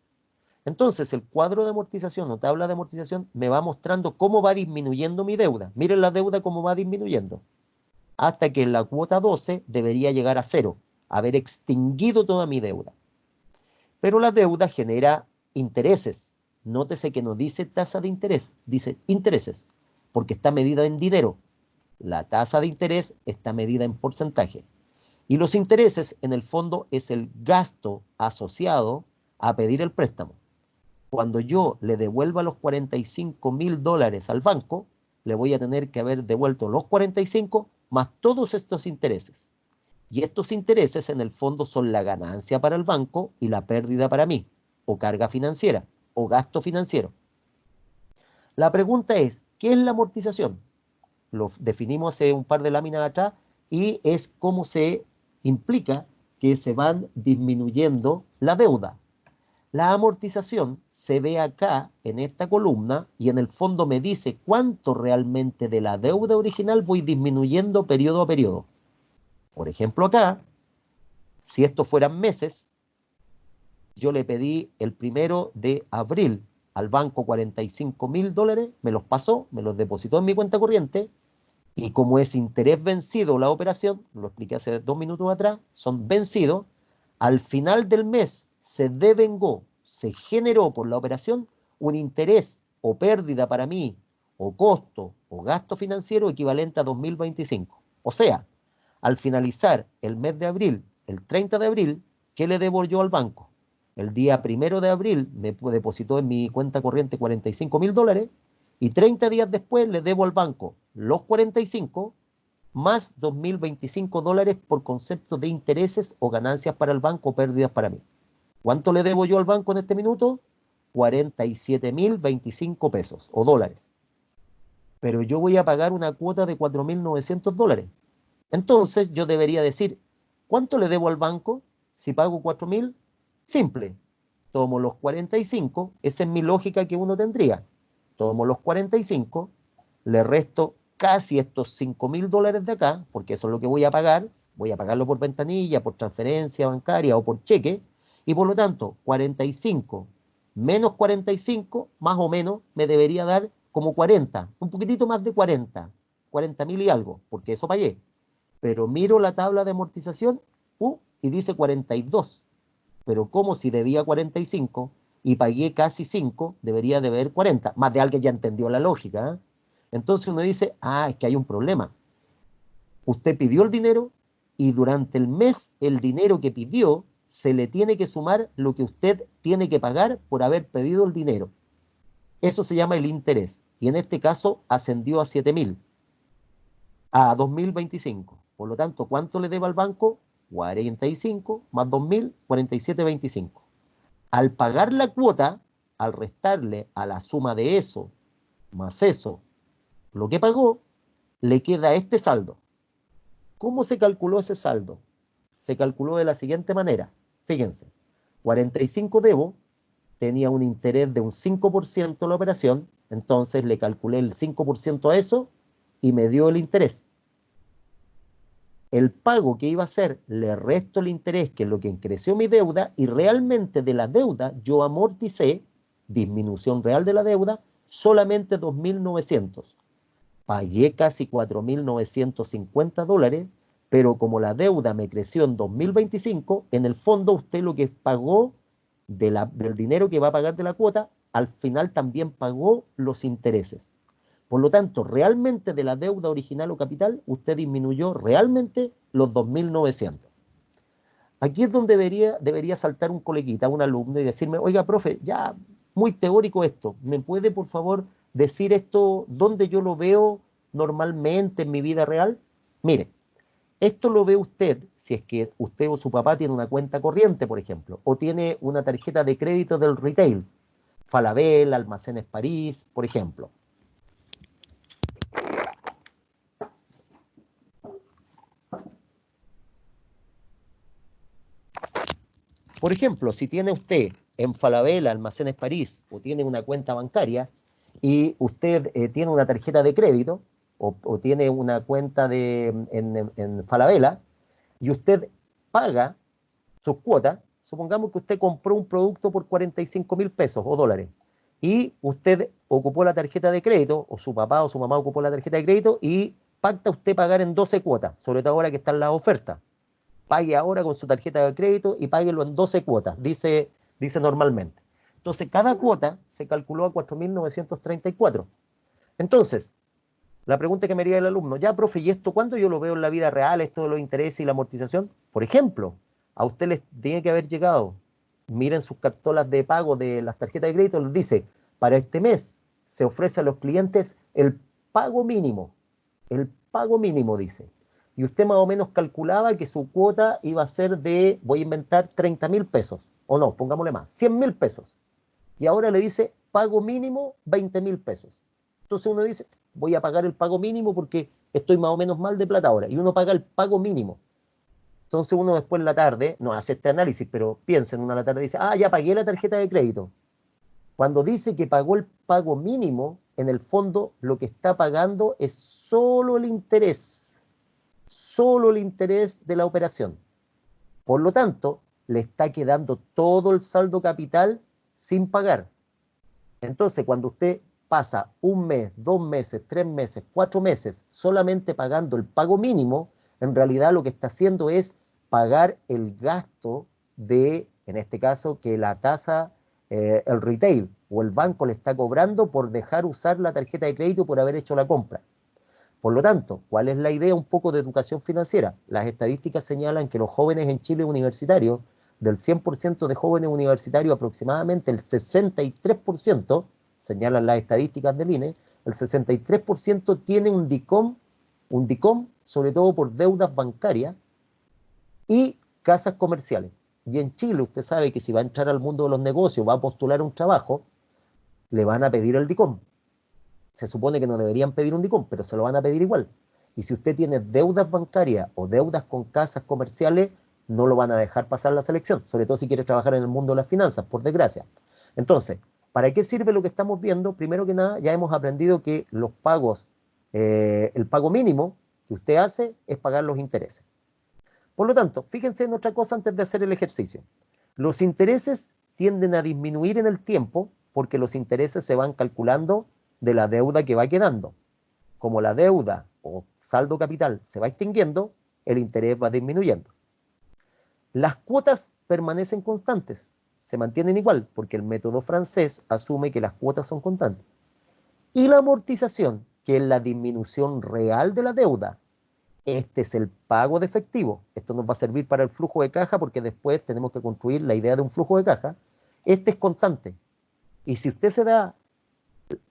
Entonces, el cuadro de amortización o tabla de amortización me va mostrando cómo va disminuyendo mi deuda. Miren la deuda cómo va disminuyendo. Hasta que en la cuota 12 debería llegar a cero, haber extinguido toda mi deuda. Pero la deuda genera intereses. Nótese que no dice tasa de interés, dice intereses, porque está medida en dinero. La tasa de interés está medida en porcentaje. Y los intereses, en el fondo, es el gasto asociado a pedir el préstamo. Cuando yo le devuelva los 45.000 dólares al banco, le voy a tener que haber devuelto los 45 más todos estos intereses. Y estos intereses, en el fondo, son la ganancia para el banco y la pérdida para mí, o carga financiera, o gasto financiero. La pregunta es, ¿qué es la amortización? Lo definimos hace un par de láminas atrás y es cómo se implica que se van disminuyendo la deuda. La amortización se ve acá en esta columna y en el fondo me dice cuánto realmente de la deuda original voy disminuyendo periodo a periodo. Por ejemplo acá, si esto fueran meses, yo le pedí el 1 de abril al banco 45.000 dólares, me los pasó, me los depositó en mi cuenta corriente. Y como es interés vencido la operación, lo expliqué hace 2 minutos atrás, son vencidos, al final del mes se devengó, se generó por la operación un interés o pérdida para mí, o costo o gasto financiero equivalente a 2025. O sea, al finalizar el mes de abril, el 30 de abril, ¿qué le debo yo al banco? El día 1 de abril me depositó en mi cuenta corriente 45.000 dólares, y 30 días después le debo al banco los 45 más 2.025 dólares por concepto de intereses o ganancias para el banco o pérdidas para mí. ¿Cuánto le debo yo al banco en este minuto? 47.025 pesos o dólares. Pero yo voy a pagar una cuota de 4.900 dólares. Entonces yo debería decir, ¿cuánto le debo al banco si pago 4.000? Simple. Tomo los 45, esa es mi lógica que uno tendría. Tomo los 45, le resto casi estos 5.000 dólares de acá, porque eso es lo que voy a pagarlo por ventanilla, por transferencia bancaria o por cheque, y por lo tanto 45 menos 45, más o menos, me debería dar como 40, un poquitito más de 40.000 y algo, porque eso pagué. Pero miro la tabla de amortización, y dice 42. Pero como si debía 45 y pagué casi 5, debería deber 40. Más de alguien ya entendió la lógica, ¿eh? Entonces uno dice, es que hay un problema. Usted pidió el dinero y durante el mes el dinero que pidió se le tiene que sumar lo que usted tiene que pagar por haber pedido el dinero. Eso se llama el interés. Y en este caso ascendió a 7.000, a 2.025. Por lo tanto, ¿cuánto le debe al banco? 45 más 2.000, 47.25. Al pagar la cuota, al restarle a la suma de eso, más eso, lo que pagó, le queda este saldo. ¿Cómo se calculó ese saldo? Se calculó de la siguiente manera. Fíjense, 45 debo, tenía un interés de un 5% la operación, entonces le calculé el 5% a eso y me dio el interés. El pago que iba a hacer, le resto el interés, que es lo que creció mi deuda, y realmente de la deuda yo amorticé, disminución real de la deuda, solamente 2.900. Pagué casi 4.950 dólares, pero como la deuda me creció en 2025, en el fondo usted lo que pagó del dinero que va a pagar de la cuota, al final también pagó los intereses. Por lo tanto, realmente de la deuda original o capital, usted disminuyó realmente los 2.900. Aquí es donde debería saltar un coleguita, un alumno, y decirme, oiga, profe, ya muy teórico esto, ¿me puede por favor decir esto dónde yo lo veo normalmente en mi vida real? Mire, esto lo ve usted si es que usted o su papá tiene una cuenta corriente, por ejemplo, o tiene una tarjeta de crédito del retail, Falabella, Almacenes París, por ejemplo. Por ejemplo, si tiene usted en Falabella, Almacenes París, o tiene una cuenta bancaria y usted tiene una tarjeta de crédito o tiene una cuenta en Falabella y usted paga sus cuotas, supongamos que usted compró un producto por 45.000 pesos o dólares y usted ocupó la tarjeta de crédito, o su papá o su mamá ocupó la tarjeta de crédito y pacta usted pagar en 12 cuotas, sobre todo ahora que están las ofertas. Pague ahora con su tarjeta de crédito y páguelo en 12 cuotas, dice normalmente. Entonces, cada cuota se calculó a 4.934. Entonces, la pregunta que me haría el alumno, ya, profe, ¿y esto cuándo yo lo veo en la vida real, esto de los intereses y la amortización? Por ejemplo, a usted les tiene que haber llegado, miren sus cartolas de pago de las tarjetas de crédito, les dice, para este mes se ofrece a los clientes el pago mínimo dice. Y usted más o menos calculaba que su cuota iba a ser de, voy a inventar, 30.000 pesos, o no, pongámosle más, 100.000 pesos. Y ahora le dice, pago mínimo, 20.000 pesos. Entonces uno dice, voy a pagar el pago mínimo porque estoy más o menos mal de plata ahora. Y uno paga el pago mínimo. Entonces uno después en la tarde, no hace este análisis, pero piensa en una la tarde y dice, ya pagué la tarjeta de crédito. Cuando dice que pagó el pago mínimo, en el fondo lo que está pagando es solo el interés de la operación. Por lo tanto, le está quedando todo el saldo capital sin pagar. Entonces, cuando usted pasa un mes, 2 meses, 3 meses, 4 meses solamente pagando el pago mínimo, en realidad lo que está haciendo es pagar el gasto de, en este caso, que la casa, el retail o el banco le está cobrando por dejar usar la tarjeta de crédito por haber hecho la compra. Por lo tanto, ¿cuál es la idea un poco de educación financiera? Las estadísticas señalan que los jóvenes en Chile universitarios, del 100% de jóvenes universitarios, aproximadamente el 63%, señalan las estadísticas del INE, el 63% tiene un DICOM, sobre todo por deudas bancarias y casas comerciales. Y en Chile usted sabe que si va a entrar al mundo de los negocios, va a postular un trabajo, le van a pedir el DICOM. Se supone que no deberían pedir un DICOM, pero se lo van a pedir igual. Y si usted tiene deudas bancarias o deudas con casas comerciales, no lo van a dejar pasar la selección, sobre todo si quiere trabajar en el mundo de las finanzas, por desgracia. Entonces, ¿para qué sirve lo que estamos viendo? Primero que nada, ya hemos aprendido que los pagos, el pago mínimo que usted hace es pagar los intereses. Por lo tanto, fíjense en otra cosa antes de hacer el ejercicio. Los intereses tienden a disminuir en el tiempo porque los intereses se van calculando de la deuda que va quedando. Como la deuda o saldo capital se va extinguiendo, el interés va disminuyendo. Las cuotas permanecen constantes, se mantienen igual, porque el método francés asume que las cuotas son constantes. Y la amortización, que es la disminución real de la deuda, este es el pago de efectivo. Esto nos va a servir para el flujo de caja porque después tenemos que construir la idea de un flujo de caja. Este es constante. Y si usted se da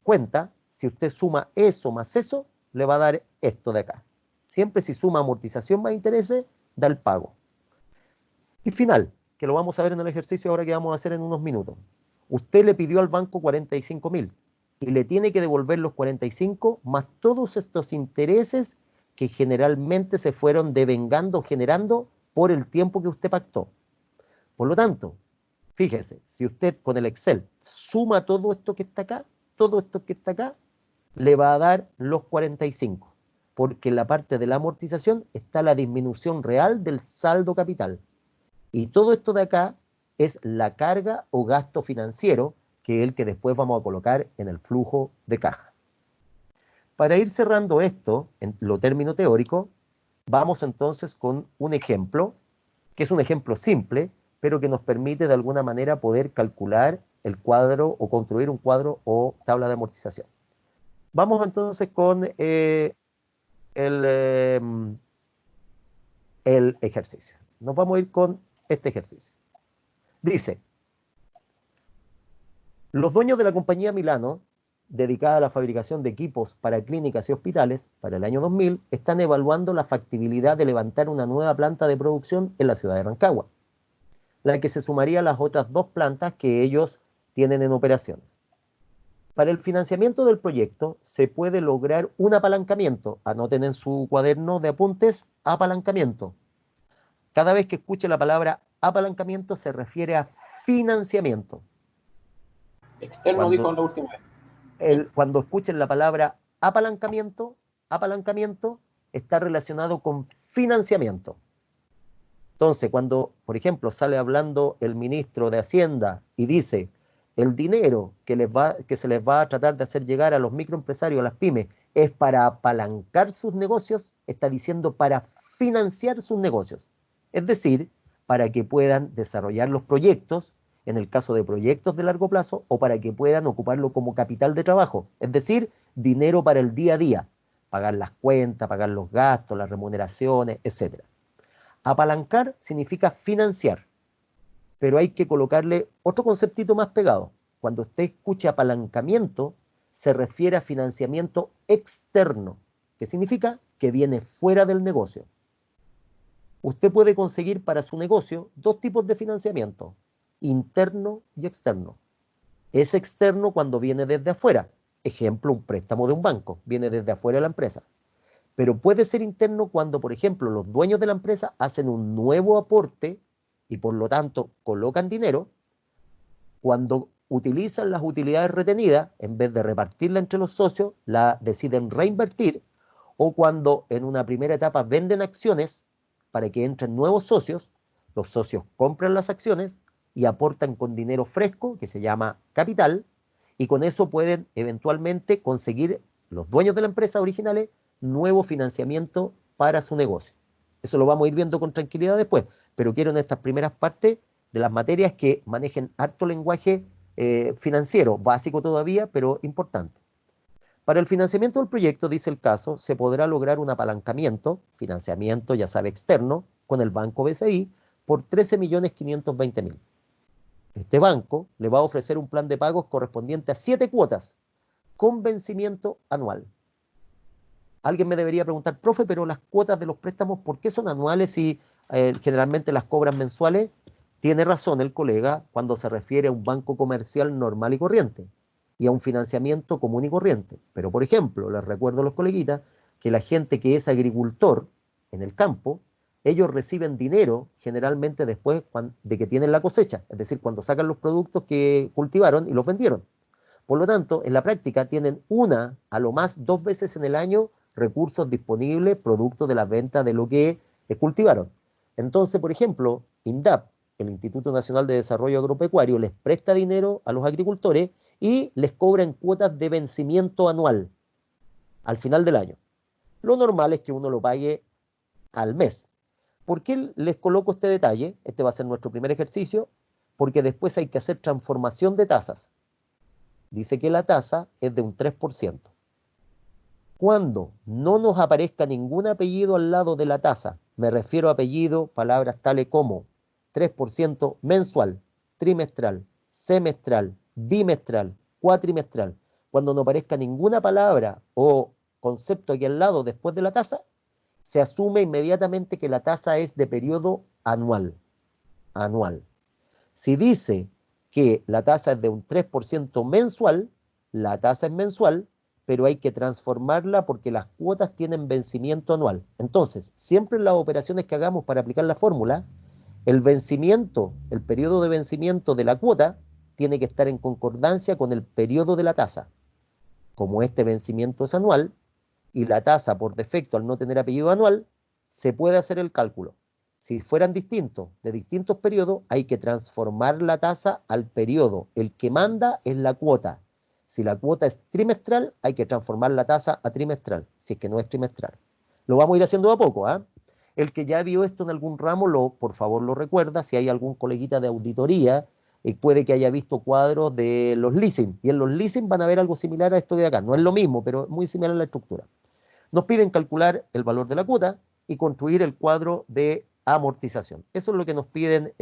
cuenta, si usted suma eso más eso, le va a dar esto de acá. Siempre si suma amortización más intereses, da el pago. Y final, que lo vamos a ver en el ejercicio ahora que vamos a hacer en unos minutos. Usted le pidió al banco 45.000 y le tiene que devolver los 45 más todos estos intereses que generalmente se fueron devengando, generando por el tiempo que usted pactó. Por lo tanto, fíjese, si usted con el Excel suma todo esto que está acá, todo esto que está acá, le va a dar los 45, porque en la parte de la amortización está la disminución real del saldo capital. Y todo esto de acá es la carga o gasto financiero, que es el que después vamos a colocar en el flujo de caja. Para ir cerrando esto, en lo término teórico, vamos entonces con un ejemplo, que es un ejemplo simple, pero que nos permite de alguna manera poder calcular el cuadro o construir un cuadro o tabla de amortización. Vamos entonces con el ejercicio. Nos vamos a ir con este ejercicio. Dice, los dueños de la compañía Milano, dedicada a la fabricación de equipos para clínicas y hospitales, para el año 2000, están evaluando la factibilidad de levantar una nueva planta de producción en la ciudad de Rancagua, la que se sumaría a las otras 2 plantas que ellos tienen en operaciones. Para el financiamiento del proyecto se puede lograr un apalancamiento. Anoten en su cuaderno de apuntes, apalancamiento. Cada vez que escuche la palabra apalancamiento se refiere a financiamiento. Externo dijo en la última vez. Cuando escuchen la palabra apalancamiento está relacionado con financiamiento. Entonces, cuando, por ejemplo, sale hablando el ministro de Hacienda y dice el dinero que se les va a tratar de hacer llegar a los microempresarios, a las pymes, es para apalancar sus negocios, está diciendo para financiar sus negocios. Es decir, para que puedan desarrollar los proyectos, en el caso de proyectos de largo plazo, o para que puedan ocuparlo como capital de trabajo, es decir, dinero para el día a día, pagar las cuentas, pagar los gastos, las remuneraciones, etc. Apalancar significa financiar, pero hay que colocarle otro conceptito más pegado. Cuando usted escuche apalancamiento, se refiere a financiamiento externo, que significa que viene fuera del negocio. Usted puede conseguir para su negocio 2 tipos de financiamiento, interno y externo. Es externo cuando viene desde afuera. Ejemplo, un préstamo de un banco, viene desde afuera de la empresa. Pero puede ser interno cuando, por ejemplo, los dueños de la empresa hacen un nuevo aporte y por lo tanto colocan dinero, cuando utilizan las utilidades retenidas, en vez de repartirla entre los socios, la deciden reinvertir, o cuando en una primera etapa venden acciones para que entren nuevos socios, los socios compran las acciones y aportan con dinero fresco, que se llama capital, y con eso pueden eventualmente conseguir los dueños de la empresa originales nuevo financiamiento para su negocio. Eso lo vamos a ir viendo con tranquilidad después, pero quiero en estas primeras partes de las materias que manejen harto lenguaje financiero, básico todavía, pero importante. Para el financiamiento del proyecto, dice el caso, se podrá lograr un apalancamiento, financiamiento, ya sabe, externo, con el banco BCI por 13.520.000. Este banco le va a ofrecer un plan de pagos correspondiente a 7 cuotas con vencimiento anual. Alguien me debería preguntar, profe, pero las cuotas de los préstamos, ¿por qué son anuales y generalmente las cobran mensuales? Tiene razón el colega cuando se refiere a un banco comercial normal y corriente y a un financiamiento común y corriente. Pero, por ejemplo, les recuerdo a los coleguitas que la gente que es agricultor en el campo, ellos reciben dinero generalmente después de que tienen la cosecha, es decir, cuando sacan los productos que cultivaron y los vendieron. Por lo tanto, en la práctica tienen a lo más 2 veces en el año recursos disponibles producto de la venta de lo que cultivaron. Entonces, por ejemplo, INDAP, el Instituto Nacional de Desarrollo Agropecuario, les presta dinero a los agricultores y les cobra en cuotas de vencimiento anual, al final del año. Lo normal es que uno lo pague al mes, ¿Por qué les coloco este detalle? Este va a ser nuestro primer ejercicio, porque después hay que hacer transformación de tasas. Dice que la tasa es de un 3%. Cuando no nos aparezca ningún apellido al lado de la tasa, me refiero a apellido, palabras tales como 3% mensual, trimestral, semestral, bimestral, cuatrimestral, cuando no aparezca ninguna palabra o concepto aquí al lado después de la tasa, se asume inmediatamente que la tasa es de periodo anual. Anual. Si dice que la tasa es de un 3% mensual, la tasa es mensual, pero hay que transformarla porque las cuotas tienen vencimiento anual. Entonces, siempre en las operaciones que hagamos para aplicar la fórmula, el vencimiento, el periodo de vencimiento de la cuota tiene que estar en concordancia con el periodo de la tasa. Como este vencimiento es anual y la tasa por defecto al no tener apellido anual, se puede hacer el cálculo. Si fueran distintos, de distintos periodos, hay que transformar la tasa al periodo. El que manda es la cuota. Si la cuota es trimestral, hay que transformar la tasa a trimestral, si es que no es trimestral. Lo vamos a ir haciendo a poco, ¿ah? El que ya vio esto en algún ramo, por favor lo recuerda. Si hay algún coleguita de auditoría, puede que haya visto cuadros de los leasing. Y en los leasing van a ver algo similar a esto de acá. No es lo mismo, pero es muy similar a la estructura. Nos piden calcular el valor de la cuota y construir el cuadro de amortización. Eso es lo que nos piden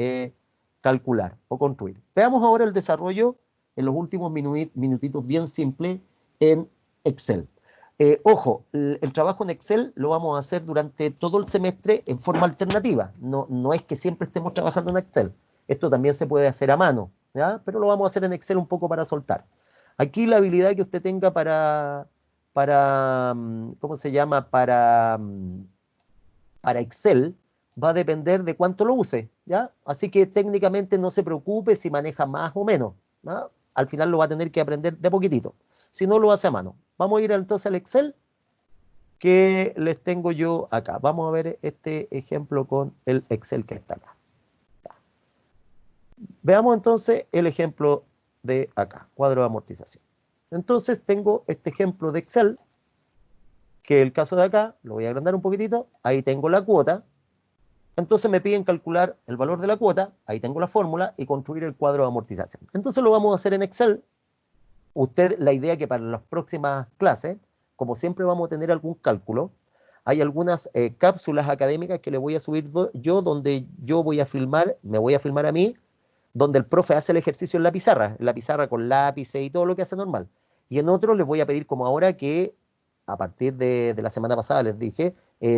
calcular o construir. Veamos ahora el desarrollo en los últimos minutitos bien simple en Excel. Ojo, el trabajo en Excel lo vamos a hacer durante todo el semestre en forma alternativa. No es que siempre estemos trabajando en Excel. Esto también se puede hacer a mano, ¿ya? Pero lo vamos a hacer en Excel un poco para soltar. Aquí la habilidad que usted tenga para ¿cómo se llama? Para Excel va a depender de cuánto lo use, ¿ya? Así que técnicamente no se preocupe si maneja más o menos, ¿ya? Al final lo va a tener que aprender de poquitito. Si no, lo hace a mano. Vamos a ir entonces al Excel que les tengo yo acá. Vamos a ver este ejemplo con el Excel que está acá. Veamos entonces el ejemplo de acá, cuadro de amortización. Entonces tengo este ejemplo de Excel, que el caso de acá, lo voy a agrandar un poquitito, ahí tengo la cuota. Entonces me piden calcular el valor de la cuota, ahí tengo la fórmula, y construir el cuadro de amortización. Entonces lo vamos a hacer en Excel. La idea es que para las próximas clases, como siempre vamos a tener algún cálculo, hay algunas cápsulas académicas que le voy a subir yo, donde yo voy a filmar, me voy a filmar a mí, donde el profe hace el ejercicio en la pizarra con lápices y todo lo que hace normal. Y en otros les voy a pedir, como ahora, que a partir de la semana pasada les dije,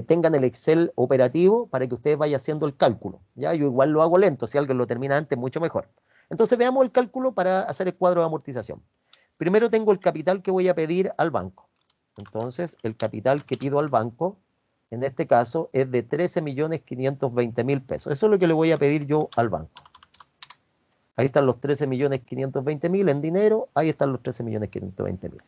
tengan el Excel operativo para que ustedes vayan haciendo el cálculo. ¿Ya? Yo igual lo hago lento, si alguien lo termina antes, mucho mejor. Entonces veamos el cálculo para hacer el cuadro de amortización. Primero tengo el capital que voy a pedir al banco. Entonces el capital que pido al banco, en este caso, es de 13.520.000 pesos. Eso es lo que le voy a pedir yo al banco. Ahí están los 13.520.000 en dinero, ahí están los 13.520.000.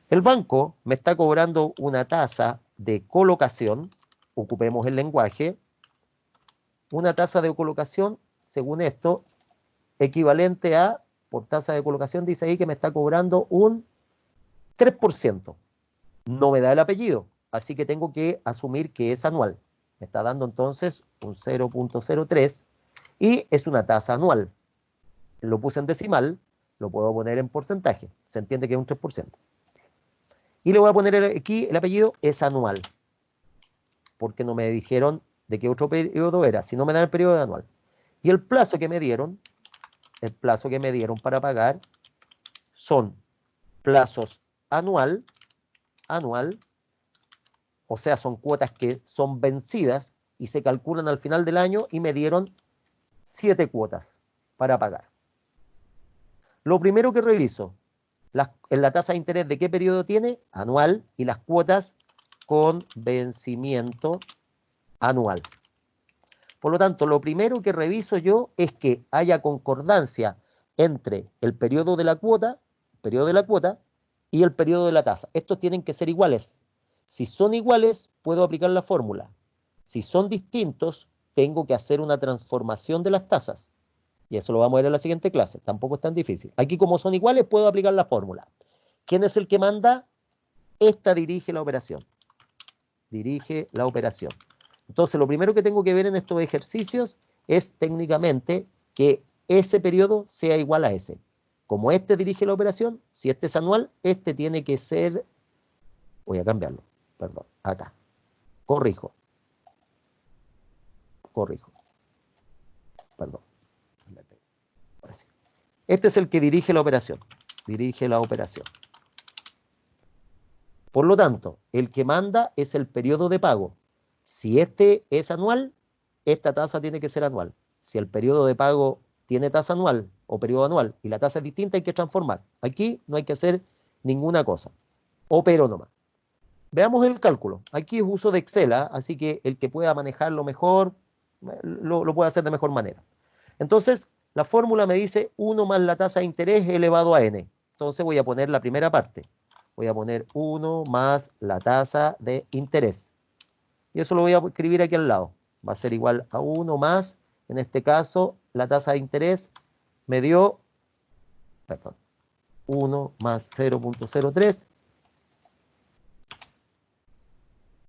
El banco me está cobrando una tasa de colocación, ocupemos el lenguaje, una tasa de colocación, según esto, equivalente a, por tasa de colocación, dice ahí que me está cobrando un 3%. No me da el apellido, así que tengo que asumir que es anual. Me está dando entonces un 0.03 y es una tasa anual. Lo puse en decimal, lo puedo poner en porcentaje, se entiende que es un 3%. Y le voy a poner aquí el apellido es anual, porque no me dijeron de qué otro periodo era, si no me dan el periodo anual. Y el plazo que me dieron para pagar son plazos anual, o sea, son cuotas que son vencidas y se calculan al final del año y me dieron 7 cuotas para pagar. Lo primero que reviso, en la tasa de interés de qué periodo tiene, anual, y las cuotas con vencimiento anual. Por lo tanto, lo primero que reviso yo es que haya concordancia entre el periodo de la cuota y el periodo de la tasa. Estos tienen que ser iguales. Si son iguales, puedo aplicar la fórmula. Si son distintos, tengo que hacer una transformación de las tasas. Y eso lo vamos a ver en la siguiente clase. Tampoco es tan difícil. Aquí, como son iguales, puedo aplicar la fórmula. ¿Quién es el que manda? Esta dirige la operación. Dirige la operación. Entonces, lo primero que tengo que ver en estos ejercicios es técnicamente que ese periodo sea igual a ese. Como este dirige la operación, si este es anual, este tiene que ser, voy a cambiarlo, perdón, acá, corrijo, perdón, este es el que dirige la operación, Por lo tanto, el que manda es el periodo de pago. Si este es anual, esta tasa tiene que ser anual. Si el periodo de pago tiene tasa anual o periodo anual y la tasa es distinta, hay que transformar. Aquí no hay que hacer ninguna cosa. Opero nomás. Veamos el cálculo. Aquí es uso de Excel, ¿eh? Así que el que pueda manejarlo mejor, lo puede hacer de mejor manera. Entonces, la fórmula me dice 1 más la tasa de interés elevado a n. Entonces voy a poner la primera parte. Voy a poner 1 más la tasa de interés. Y eso lo voy a escribir aquí al lado. Va a ser igual a 1 más, en este caso, la tasa de interés me dio, perdón, 1 más 0.03,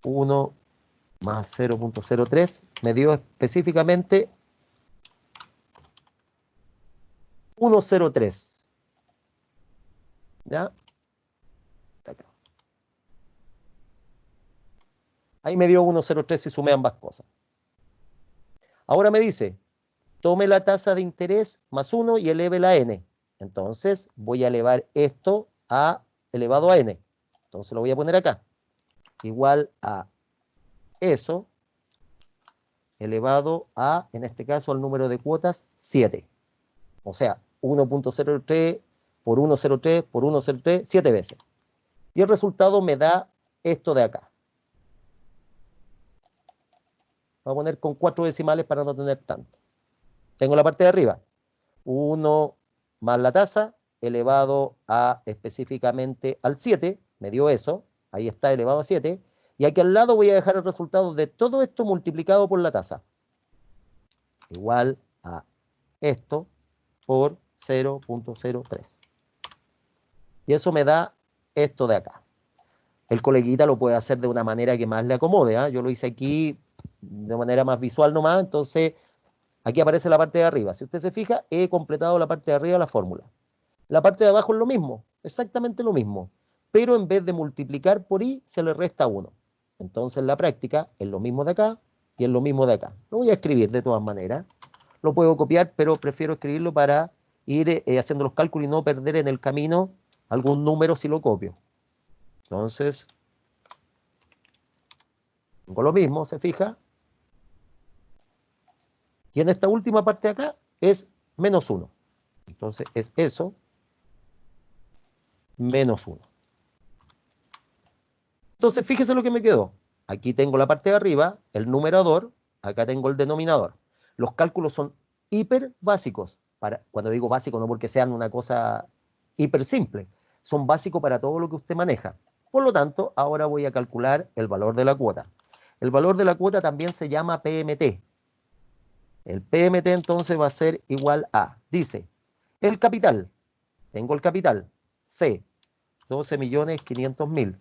1 más 0.03, me dio específicamente 1.03. ¿Ya? Ahí me dio 1.03 y sumé ambas cosas. Ahora me dice, tome la tasa de interés más 1 y eleve a n. Entonces voy a elevar esto a elevado a n. Entonces lo voy a poner acá. Igual a eso elevado a, en este caso, al número de cuotas 7. O sea, 1.03 por 1.03 por 1.03, 7 veces. Y el resultado me da esto de acá. Voy a poner con 4 decimales para no tener tanto. Tengo la parte de arriba. 1 más la tasa elevado a específicamente al 7. Me dio eso. Ahí está elevado a 7. Y aquí al lado voy a dejar el resultado de todo esto multiplicado por la tasa. Igual a esto por 0.03. Y eso me da esto de acá. El coleguita lo puede hacer de una manera que más le acomode, ¿eh? Yo lo hice aquí de manera más visual nomás, entonces aquí aparece la parte de arriba. Si usted se fija, he completado la parte de arriba de la fórmula. La parte de abajo es lo mismo, exactamente lo mismo, pero en vez de multiplicar por i, se le resta 1. Entonces en la práctica es lo mismo de acá y es lo mismo de acá. Lo voy a escribir de todas maneras. Lo puedo copiar, pero prefiero escribirlo para ir haciendo los cálculos y no perder en el camino algún número si lo copio. Entonces, tengo lo mismo, ¿se fija? Y en esta última parte de acá es menos 1. Entonces es eso menos 1. Entonces fíjese lo que me quedó. Aquí tengo la parte de arriba, el numerador, acá tengo el denominador. Los cálculos son hiper básicos. Cuando digo básico, no porque sean una cosa hiper simple. Son básicos para todo lo que usted maneja. Por lo tanto, ahora voy a calcular el valor de la cuota. El valor de la cuota también se llama PMT. El PMT entonces va a ser igual a, dice, el capital. Tengo el capital, C, 12.500.000,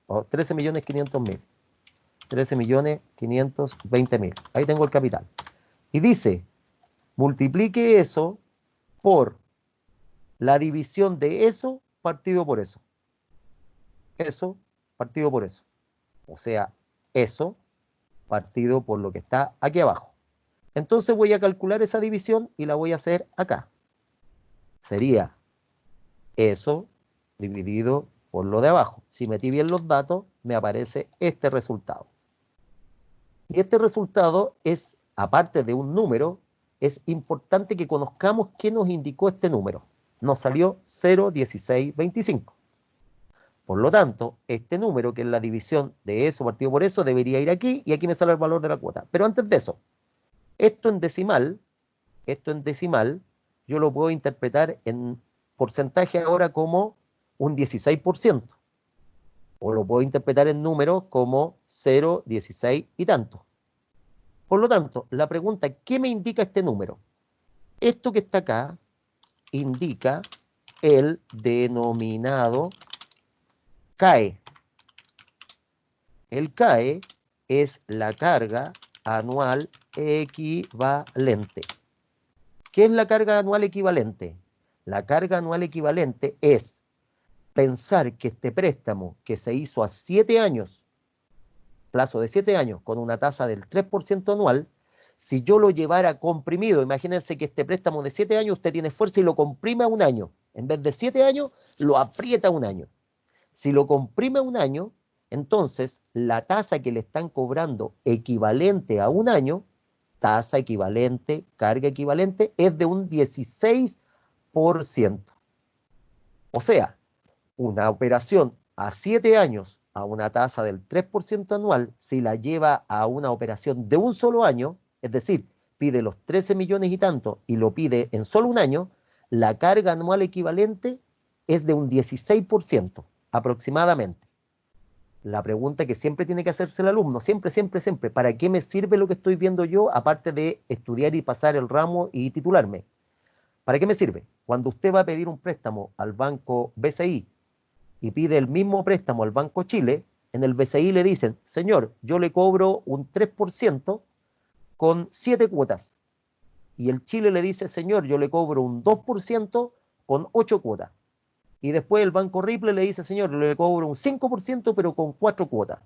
o 13.500.000, 13.520.000. Ahí tengo el capital. Y dice, multiplique eso por la división de eso partido por eso. Eso partido por eso. O sea, eso partido por lo que está aquí abajo. Entonces voy a calcular esa división y la voy a hacer acá. Sería eso dividido por lo de abajo. Si metí bien los datos, me aparece este resultado. Y este resultado es, aparte de un número, es importante que conozcamos qué nos indicó este número. Nos salió 0,1625. Por lo tanto, este número, que es la división de eso partido por eso, debería ir aquí y aquí me sale el valor de la cuota. Pero antes de eso, esto en decimal, yo lo puedo interpretar en porcentaje ahora como un 16%. O lo puedo interpretar en números como 0, 16 y tanto. Por lo tanto, la pregunta, ¿qué me indica este número? Esto que está acá indica el denominado CAE. El CAE es la carga anual equivalente. ¿Qué es la carga anual equivalente? La carga anual equivalente es pensar que este préstamo que se hizo a 7 años, plazo de 7 años, con una tasa del 3% anual, si yo lo llevara comprimido, imagínense que este préstamo de 7 años usted tiene fuerza y lo comprime a un año. En vez de 7 años, lo aprieta a un año. Si lo comprime a un año, entonces la tasa que le están cobrando equivalente a un año, tasa equivalente, carga equivalente, es de un 16%. O sea, una operación a 7 años a una tasa del 3% anual, si la lleva a una operación de un solo año, es decir, pide los 13 millones y tanto y lo pide en solo un año, la carga anual equivalente es de un 16% aproximadamente. La pregunta que siempre tiene que hacerse el alumno, siempre, siempre, siempre, ¿para qué me sirve lo que estoy viendo yo, aparte de estudiar y pasar el ramo y titularme? ¿Para qué me sirve? Cuando usted va a pedir un préstamo al banco BCI y pide el mismo préstamo al Banco Chile, en el BCI le dicen, señor, yo le cobro un 3% con 7 cuotas. Y el Chile le dice, señor, yo le cobro un 2% con 8 cuotas. Y después el Banco Ripley le dice, señor, le cobro un 5% pero con 4 cuotas.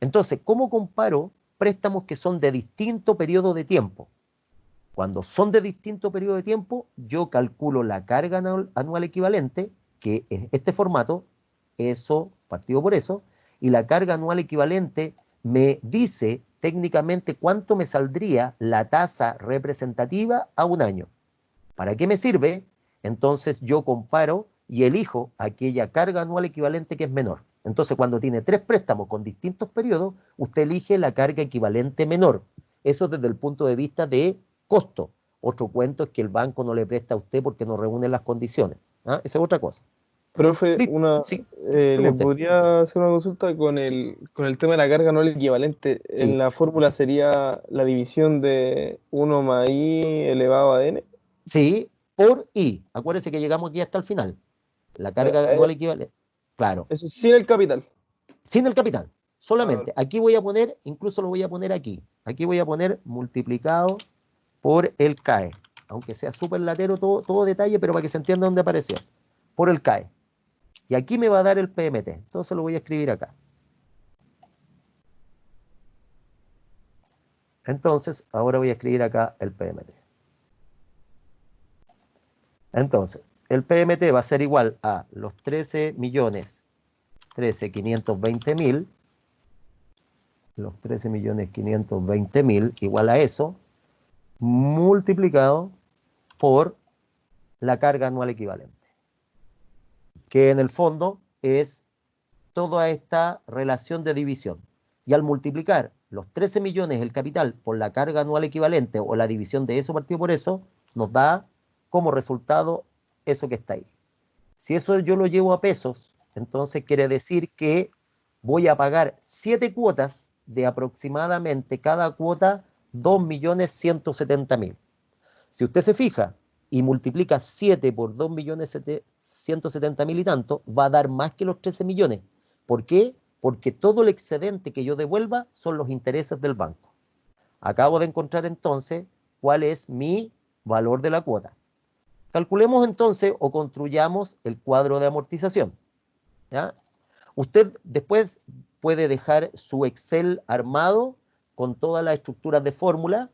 Entonces, ¿cómo comparo préstamos que son de distinto periodo de tiempo? Cuando son de distinto periodo de tiempo, yo calculo la carga anual equivalente, que es este formato, eso partido por eso, y la carga anual equivalente me dice técnicamente cuánto me saldría la tasa representativa a un año. ¿Para qué me sirve? Entonces yo comparo y elijo aquella carga anual equivalente que es menor. Entonces cuando tiene 3 préstamos con distintos periodos, usted elige la carga equivalente menor. Eso desde el punto de vista de costo. Otro cuento es que el banco no le presta a usted porque no reúne las condiciones. ¿Ah? Esa es otra cosa. Profe, ¿Listo? Sí, ¿le pregunte. podría hacer una consulta con el tema de la carga anual equivalente? Sí. En la fórmula sería la división de 1 más i elevado a n. Sí, por I. Acuérdese que llegamos ya hasta el final. La carga anual equivalente. Claro. Eso sin el capital. Sin el capital. Solamente. Ah, Aquí voy a poner, incluso lo voy a poner aquí. Aquí voy a poner multiplicado por el CAE. Aunque sea súper latero todo detalle, pero para que se entienda dónde apareció. Por el CAE. Y aquí me va a dar el PMT. Entonces lo voy a escribir acá. Entonces, ahora voy a escribir acá el PMT. Entonces, el PMT va a ser igual a los 13.520.000, los 13.520.000 igual a eso, multiplicado por la carga anual equivalente, que en el fondo es toda esta relación de división. Y al multiplicar los 13 millones el capital por la carga anual equivalente o la división de eso partido por eso, nos da como resultado eso que está ahí. Si eso yo lo llevo a pesos, entonces quiere decir que voy a pagar 7 cuotas de aproximadamente cada cuota 2.170.000. Si usted se fija y multiplica 7 por 2.170.000 y tanto, va a dar más que los 13 millones. ¿Por qué? Porque todo el excedente que yo devuelva son los intereses del banco. Acabo de encontrar entonces cuál es mi valor de la cuota. Calculemos entonces o construyamos el cuadro de amortización. ¿Ya? Usted después puede dejar su Excel armado con todas las estructuras de fórmula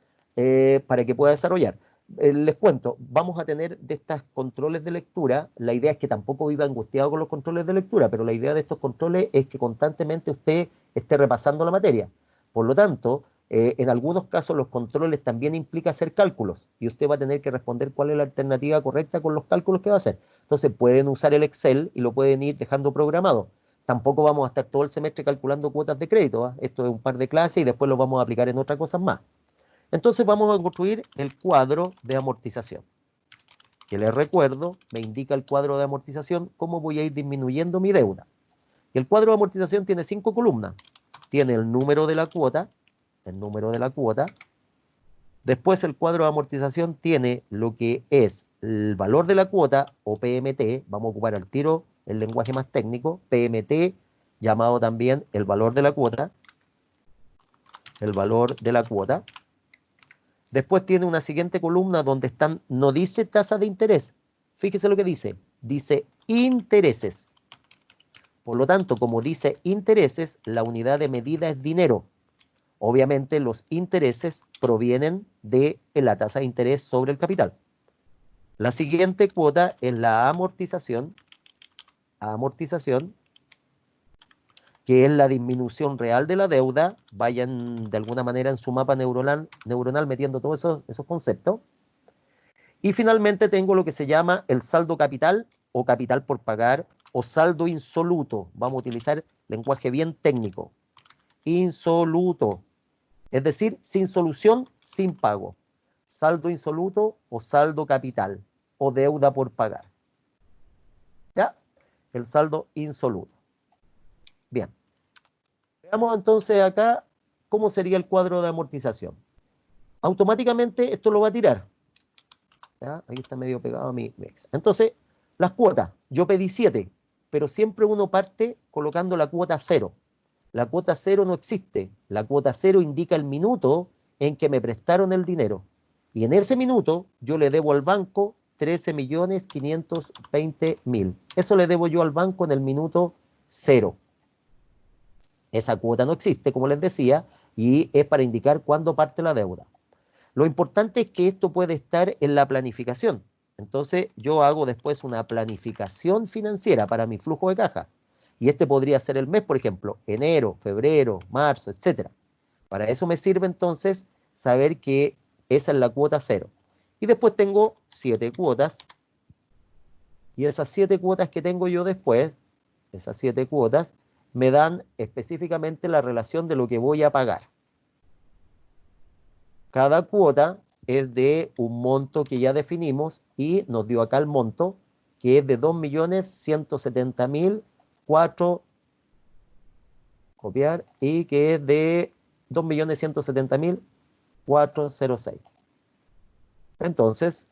para que pueda desarrollar. Les cuento, vamos a tener de estos controles de lectura, la idea es que tampoco viva angustiado con los controles de lectura, pero la idea de estos controles es que constantemente usted esté repasando la materia. Por lo tanto, en algunos casos los controles también implica hacer cálculos y usted va a tener que responder cuál es la alternativa correcta con los cálculos que va a hacer. Entonces pueden usar el Excel y lo pueden ir dejando programado. Tampoco vamos a estar todo el semestre calculando cuotas de crédito, ¿eh? Esto es un par de clases y después lo vamos a aplicar en otras cosas más. Entonces vamos a construir el cuadro de amortización, que les recuerdo, me indica el cuadro de amortización cómo voy a ir disminuyendo mi deuda. Y el cuadro de amortización tiene 5 columnas. Tiene el número de la cuota, después el cuadro de amortización tiene lo que es el valor de la cuota o PMT, vamos a ocupar al tiro el lenguaje más técnico, PMT, llamado también el valor de la cuota. el valor de la cuota. Después tiene una siguiente columna donde no dice tasa de interés. Fíjese lo que dice. Dice intereses. Por lo tanto, como dice intereses, la unidad de medida es dinero. Obviamente, los intereses provienen de la tasa de interés sobre el capital. La siguiente cuota es la amortización. Amortización, que es la disminución real de la deuda. Vayan de alguna manera en su mapa neuronal metiendo todos esos conceptos. Y finalmente tengo lo que se llama el saldo capital o capital por pagar o saldo insoluto. Vamos a utilizar lenguaje bien técnico. Insoluto. Es decir, sin solución, sin pago. Saldo insoluto o saldo capital o deuda por pagar. ¿Ya? El saldo insoluto. Bien. Veamos entonces acá cómo sería el cuadro de amortización. Automáticamente esto lo va a tirar. ¿Ya? Ahí está medio pegado a mi ex. Entonces, las cuotas. Yo pedí 7, pero siempre uno parte colocando la cuota 0. La cuota 0 no existe. La cuota 0 indica el minuto en que me prestaron el dinero. Y en ese minuto yo le debo al banco 13.520.000. Eso le debo yo al banco en el minuto 0. Esa cuota no existe, como les decía, y es para indicar cuándo parte la deuda. Lo importante es que esto puede estar en la planificación. Entonces yo hago después una planificación financiera para mi flujo de caja. Y este podría ser el mes, por ejemplo, enero, febrero, marzo, etc. Para eso me sirve entonces saber que esa es la cuota 0. Y después tengo 7 cuotas. Y esas 7 cuotas que tengo yo después, esas 7 cuotas, me dan específicamente la relación de lo que voy a pagar. Cada cuota es de un monto que ya definimos y nos dio acá el monto, que es de 2.170.004, copiar, y que es de 2.170.406. Entonces,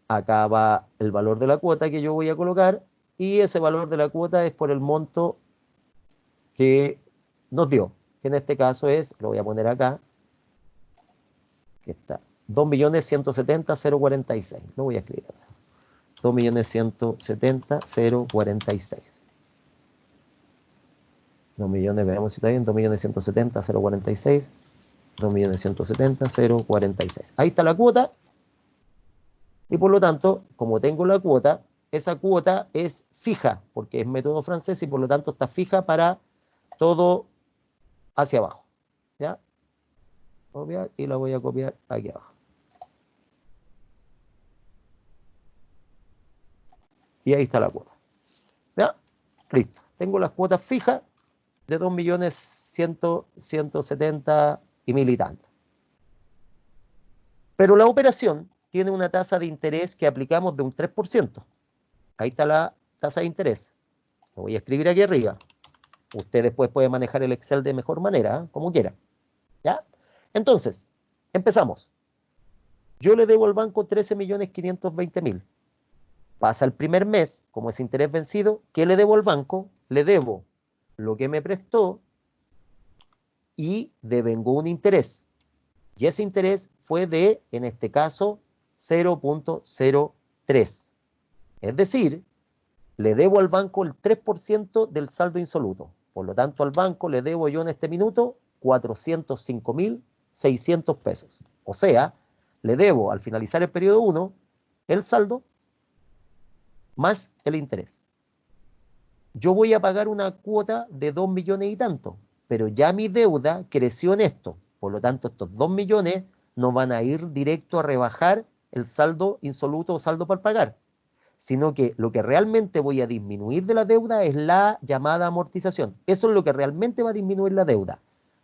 acá va el valor de la cuota que yo voy a colocar y ese valor de la cuota es por el monto que nos dio, que en este caso es, lo voy a poner acá, que está 2.170.046. Lo voy a escribir acá. 2.170.046. 2 millones, veamos si está bien. 2.170.046. 2.170.046. Ahí está la cuota. Y por lo tanto, como tengo la cuota, esa cuota es fija, porque es método francés y por lo tanto está fija para todo hacia abajo. ¿Ya? Copiar y la voy a copiar aquí abajo. Y ahí está la cuota. ¿Ya? Listo. Tengo las cuotas fijas de 2.170.000 y mil y tanto. Pero la operación tiene una tasa de interés que aplicamos de un 3%. Ahí está la tasa de interés. Lo voy a escribir aquí arriba. Usted después puede manejar el Excel de mejor manera, como quiera. ¿Ya? Entonces, empezamos. Yo le debo al banco 13.520.000. Pasa el primer mes, como es interés vencido, ¿qué le debo al banco? Le debo lo que me prestó y devengo un interés. Y ese interés fue de, en este caso, 0.03. Es decir, le debo al banco el 3% del saldo insoluto. Por lo tanto, al banco le debo yo en este minuto 405.600 pesos. O sea, le debo al finalizar el periodo 1 el saldo más el interés. Yo voy a pagar una cuota de 2 millones y tanto, pero ya mi deuda creció en esto. Por lo tanto, estos 2 millones no van a ir directo a rebajar el saldo insoluto o saldo por pagar, sino que lo que realmente voy a disminuir de la deuda es la llamada amortización. Eso es lo que realmente va a disminuir la deuda.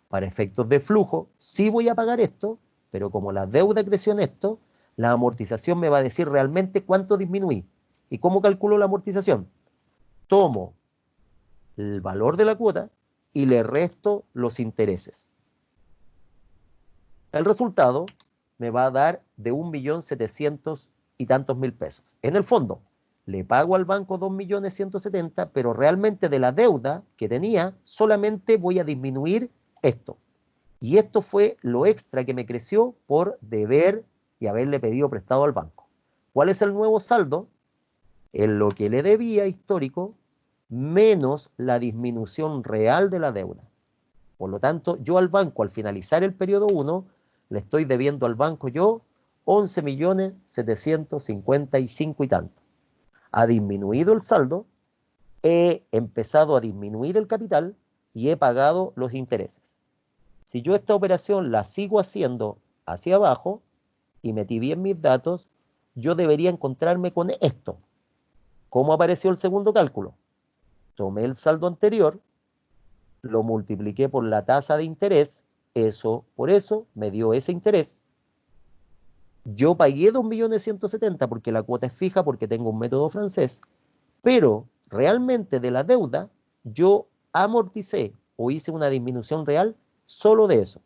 Para efectos de flujo, sí voy a pagar esto, pero como la deuda creció en esto, la amortización me va a decir realmente cuánto disminuí. ¿Y cómo calculo la amortización? Tomo el valor de la cuota y le resto los intereses. El resultado me va a dar de 1.700.000 y tantos mil pesos. En el fondo, le pago al banco 2.170.000, pero realmente de la deuda que tenía, solamente voy a disminuir esto. Y esto fue lo extra que me creció por deber y haberle pedido prestado al banco. ¿Cuál es el nuevo saldo? En lo que le debía histórico menos la disminución real de la deuda. Por lo tanto, yo al banco, al finalizar el periodo 1, le estoy debiendo al banco yo 11.755.000 y tanto. Ha disminuido el saldo, he empezado a disminuir el capital y he pagado los intereses. Si yo esta operación la sigo haciendo hacia abajo y metí bien mis datos, yo debería encontrarme con esto. ¿Cómo apareció el segundo cálculo? Tomé el saldo anterior, lo multipliqué por la tasa de interés, eso por eso me dio ese interés. Yo pagué 2.170.000 porque la cuota es fija, porque tengo un método francés, pero realmente de la deuda yo amorticé o hice una disminución real solo de eso.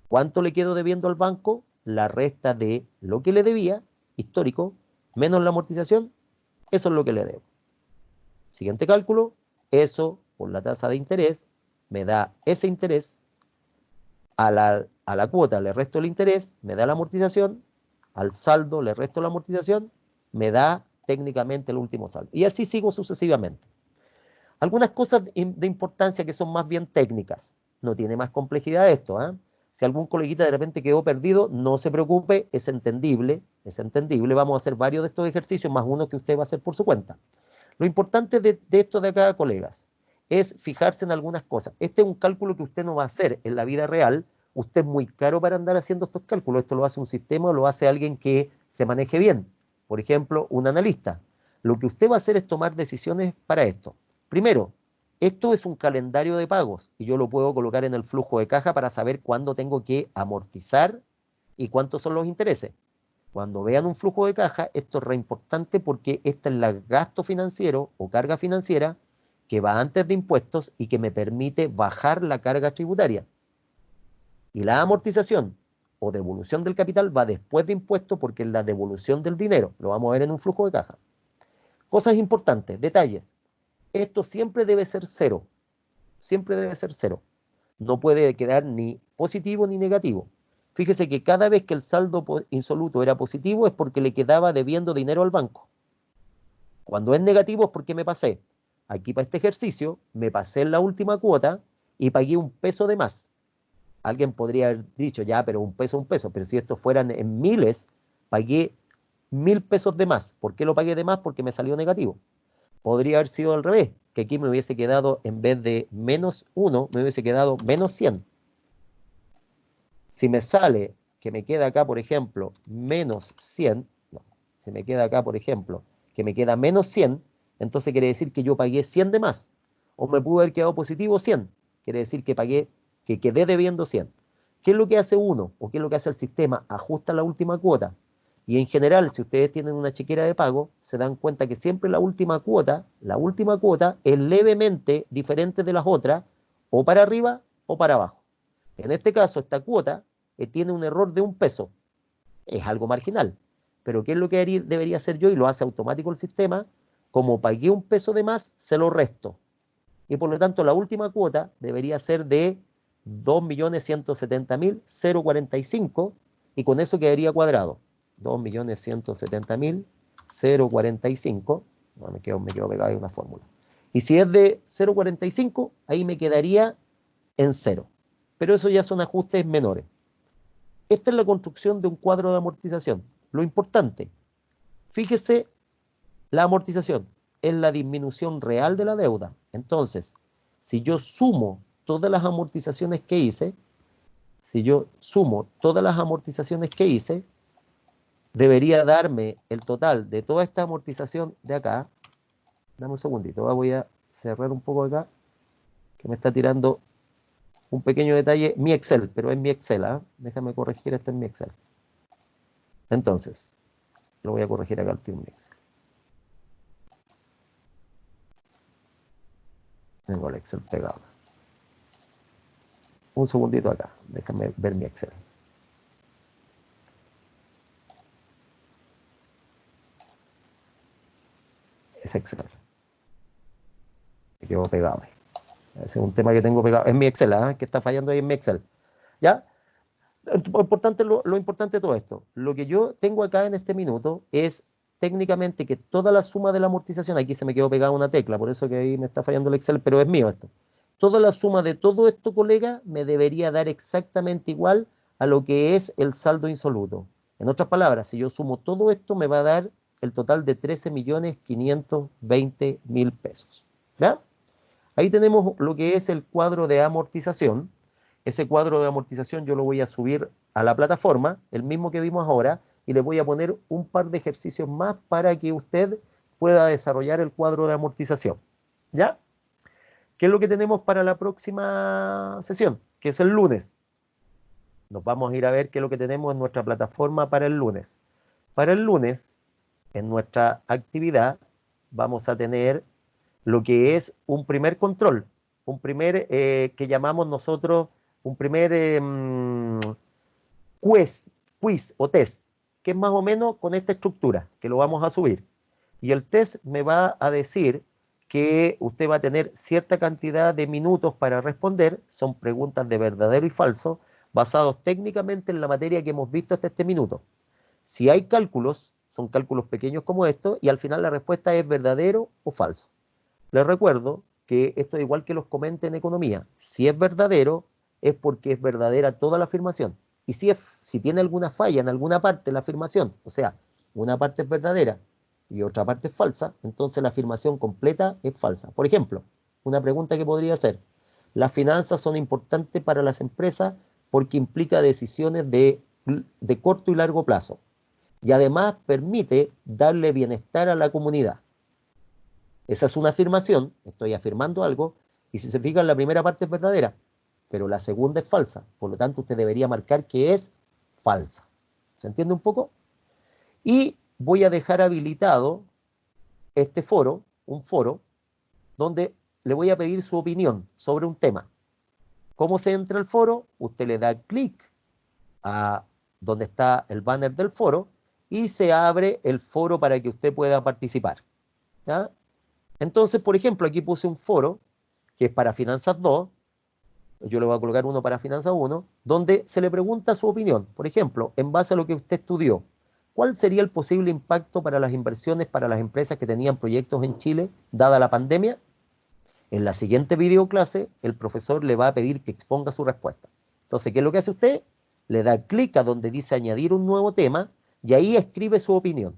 ¿Cuánto le quedo debiendo al banco? La resta de lo que le debía, histórico, menos la amortización, eso es lo que le debo. Siguiente cálculo, eso por la tasa de interés me da ese interés, a la cuota le resto el interés, me da la amortización, al saldo le resto la amortización, me da técnicamente el último saldo. Y así sigo sucesivamente. Algunas cosas de importancia que son más bien técnicas. No tiene más complejidad esto, ¿eh? Si algún coleguita de repente quedó perdido, no se preocupe, es entendible, es entendible. Vamos a hacer varios de estos ejercicios, más uno que usted va a hacer por su cuenta. Lo importante de esto de acá, colegas, es fijarse en algunas cosas. Este es un cálculo que usted no va a hacer en la vida real. Usted es muy caro para andar haciendo estos cálculos. Esto lo hace un sistema o lo hace alguien que se maneje bien. Por ejemplo, un analista. Lo que usted va a hacer es tomar decisiones para esto. Primero, esto es un calendario de pagos y yo lo puedo colocar en el flujo de caja para saber cuándo tengo que amortizar y cuántos son los intereses. Cuando vean un flujo de caja, esto es re importante porque este es el gasto financiero o carga financiera que va antes de impuestos y que me permite bajar la carga tributaria. Y la amortización o devolución del capital va después de impuestos porque es la devolución del dinero. Lo vamos a ver en un flujo de caja. Cosas importantes, detalles. Esto siempre debe ser cero. Siempre debe ser cero. No puede quedar ni positivo ni negativo. Fíjese que cada vez que el saldo insoluto era positivo es porque le quedaba debiendo dinero al banco. Cuando es negativo es porque me pasé. Aquí para este ejercicio me pasé en la última cuota y pagué un peso de más. Alguien podría haber dicho, ya, pero un peso, pero si estos fueran en miles, pagué 1.000 pesos de más. ¿Por qué lo pagué de más? Porque me salió negativo. Podría haber sido al revés, que aquí me hubiese quedado, en vez de menos 1, me hubiese quedado menos 100. Si me sale que me queda acá, por ejemplo, menos 100, no, si me queda acá, por ejemplo, que me queda menos 100, entonces quiere decir que yo pagué 100 de más. O me pudo haber quedado positivo 100, quiere decir que pagué, que quedé debiendo 100. ¿Qué es lo que hace uno? ¿O qué es lo que hace el sistema? Ajusta la última cuota. Y en general, si ustedes tienen una chequera de pago, se dan cuenta que siempre la última cuota es levemente diferente de las otras, o para arriba o para abajo. En este caso, esta cuota tiene un error de 1 peso. Es algo marginal. Pero ¿qué es lo que debería hacer yo? Y lo hace automático el sistema. Como pagué 1 peso de más, se lo resto. Y por lo tanto, la última cuota debería ser de 2.170.045 y con eso quedaría cuadrado. 2.170.045. No, me quedo pegado ahí una fórmula. Y si es de 0,45, ahí me quedaría en 0. Pero eso ya son ajustes menores. Esta es la construcción de un cuadro de amortización. Lo importante, fíjese, la amortización es la disminución real de la deuda. Entonces, si yo sumo todas las amortizaciones que hice, debería darme el total de toda esta amortización de acá. Dame un segundito, voy a cerrar un poco acá, que me está tirando un pequeño detalle, mi Excel, pero es mi Excel, ¿eh? Déjame corregir esto en mi Excel. Entonces, lo voy a corregir acá en mi Excel. Tengo el Excel pegado. Un segundito acá, déjame ver mi Excel. Es Excel. Me quedo pegado ahí. Ese es un tema que tengo pegado. Es mi Excel, ¿eh? Que está fallando ahí en mi Excel. ¿Ya? Lo importante de todo esto, lo que yo tengo acá en este minuto es técnicamente que toda la suma de la amortización, aquí se me quedó pegada una tecla, por eso que ahí me está fallando el Excel, pero es mío esto. Toda la suma de todo esto, colega, me debería dar exactamente igual a lo que es el saldo insoluto. En otras palabras, si yo sumo todo esto, me va a dar el total de 13.520.000 pesos. ¿Ya? Ahí tenemos lo que es el cuadro de amortización. Ese cuadro de amortización yo lo voy a subir a la plataforma, el mismo que vimos ahora, y le voy a poner un par de ejercicios más para que usted pueda desarrollar el cuadro de amortización. ¿Ya? ¿Qué es lo que tenemos para la próxima sesión? Que es el lunes. Nos vamos a ir a ver qué es lo que tenemos en nuestra plataforma para el lunes. Para el lunes, en nuestra actividad, vamos a tener lo que es un primer control, un primer que llamamos nosotros, un primer quiz o test, que es más o menos con esta estructura, que lo vamos a subir. Y el test me va a decir que usted va a tener cierta cantidad de minutos para responder, son preguntas de verdadero y falso, basados técnicamente en la materia que hemos visto hasta este minuto. Si hay cálculos, son cálculos pequeños como estos, y al final la respuesta es verdadero o falso. Les recuerdo que esto es igual que los comenten en economía. Si es verdadero, es porque es verdadera toda la afirmación. Y si tiene alguna falla en alguna parte de la afirmación, o sea, una parte es verdadera y otra parte es falsa, entonces la afirmación completa es falsa. Por ejemplo, una pregunta que podría ser: las finanzas son importantes para las empresas porque implica decisiones de corto y largo plazo y además permite darle bienestar a la comunidad. Esa es una afirmación, estoy afirmando algo, y si se fijan, la primera parte es verdadera, pero la segunda es falsa. Por lo tanto, usted debería marcar que es falsa. ¿Se entiende un poco? Y voy a dejar habilitado este foro, un foro, donde le voy a pedir su opinión sobre un tema. ¿Cómo se entra al foro? Usted le da clic a donde está el banner del foro y se abre el foro para que usted pueda participar. ¿Ya? Entonces, por ejemplo, aquí puse un foro que es para Finanzas 2, yo le voy a colocar uno para Finanzas 1, donde se le pregunta su opinión. Por ejemplo, en base a lo que usted estudió, ¿cuál sería el posible impacto para las inversiones para las empresas que tenían proyectos en Chile, dada la pandemia? En la siguiente videoclase, el profesor le va a pedir que exponga su respuesta. Entonces, ¿qué es lo que hace usted? Le da clic a donde dice añadir un nuevo tema y ahí escribe su opinión.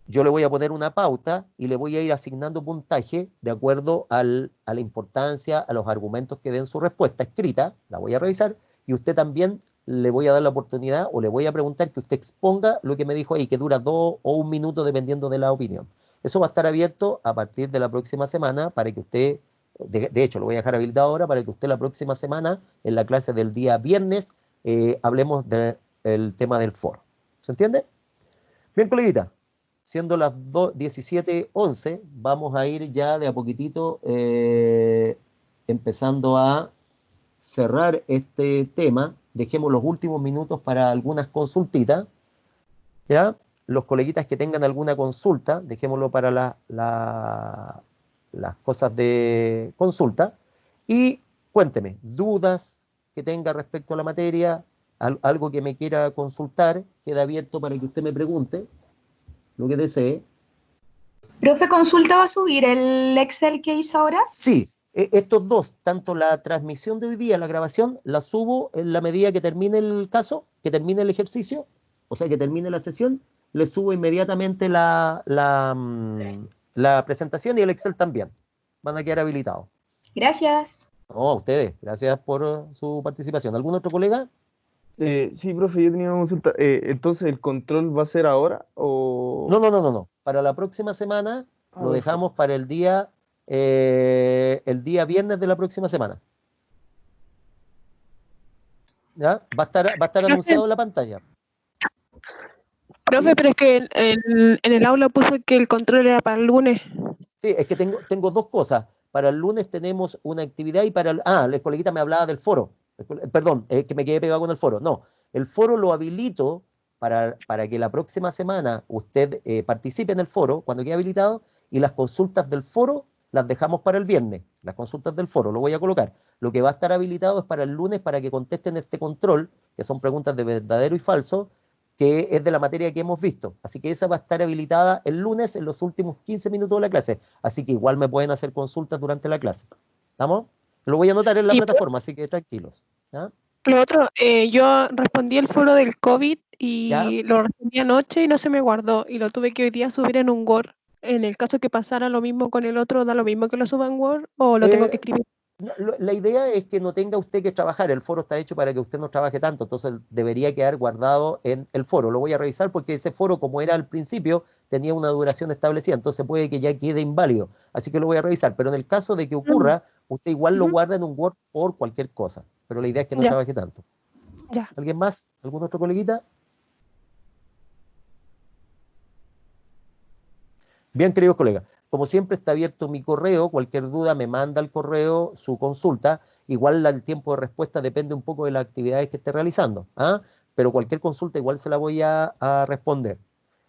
Yo le voy a poner una pauta y le voy a ir asignando puntaje de acuerdo a la importancia, a los argumentos que den su respuesta escrita, la voy a revisar, y usted también le voy a dar la oportunidad o le voy a preguntar que usted exponga lo que me dijo ahí, que dura 2 o 1 minuto dependiendo de la opinión. Eso va a estar abierto a partir de la próxima semana para que usted, de hecho lo voy a dejar habilitado ahora para que usted la próxima semana, en la clase del día viernes, hablemos del tema del foro. ¿Se entiende? Bien, coleguita. Siendo las 17:11, vamos a ir ya de a poquitito empezando a cerrar este tema. Dejemos los últimos minutos para algunas consultitas, ¿ya? Los coleguitas que tengan alguna consulta, dejémoslo para las cosas de consulta. Y cuénteme, dudas que tenga respecto a la materia, algo que me quiera consultar, queda abierto para que usted me pregunte lo que desee. ¿Profe, consulta va a subir el Excel que hizo ahora? Sí, estos dos, tanto la transmisión de hoy día, la grabación, la subo en la medida que termine el caso, que termine el ejercicio, o sea, que termine la sesión, le subo inmediatamente la presentación y el Excel también. Van a quedar habilitados. Gracias. No, a ustedes, gracias por su participación. ¿Algún otro colega? Sí, profe, yo tenía una consulta. Entonces, ¿el control va a ser ahora o...? No. Para la próxima semana lo dejamos para el día viernes de la próxima semana. ¿Ya? Va a estar anunciado en la pantalla. Profe, pero es que en el aula puso que el control era para el lunes. Sí, es que tengo dos cosas. Para el lunes tenemos una actividad y para la coleguita me hablaba del foro. Perdón, que me quedé pegado con el foro. No, el foro lo habilito para que la próxima semana usted participe en el foro cuando quede habilitado y las consultas del foro las dejamos para el viernes, las consultas del foro, lo voy a colocar. Lo que va a estar habilitado es para el lunes para que contesten este control, que son preguntas de verdadero y falso, que es de la materia que hemos visto. Así que esa va a estar habilitada el lunes en los últimos 15 minutos de la clase. Así que igual me pueden hacer consultas durante la clase. ¿Estamos? Lo voy a anotar en la Y plataforma, así que tranquilos. ¿Ya? lo otro, yo respondí el foro del COVID ¿Ya? y lo respondí anoche y no se me guardó y lo tuve que hoy día subir en un Word. En el caso que pasara lo mismo con el otro, ¿da lo mismo que lo suba en Word o lo tengo que Eh, escribir? La idea es que no tenga usted que trabajar, el foro está hecho para que usted no trabaje tanto, entonces debería quedar guardado en el foro. Lo voy a revisar porque ese foro, como era al principio, tenía una duración establecida, entonces puede que ya quede inválido. Así que lo voy a revisar, pero en el caso de que ocurra, usted igual lo Ujú. guarda en un Word por cualquier cosa, pero la idea es que no Ya, trabaje tanto. ya. ¿Alguien más? ¿Algún otro coleguita? Bien, queridos colegas, como siempre está abierto mi correo, cualquier duda me manda al correo su consulta, igual el tiempo de respuesta depende un poco de las actividades que esté realizando, ¿ah? Pero cualquier consulta igual se la voy a responder.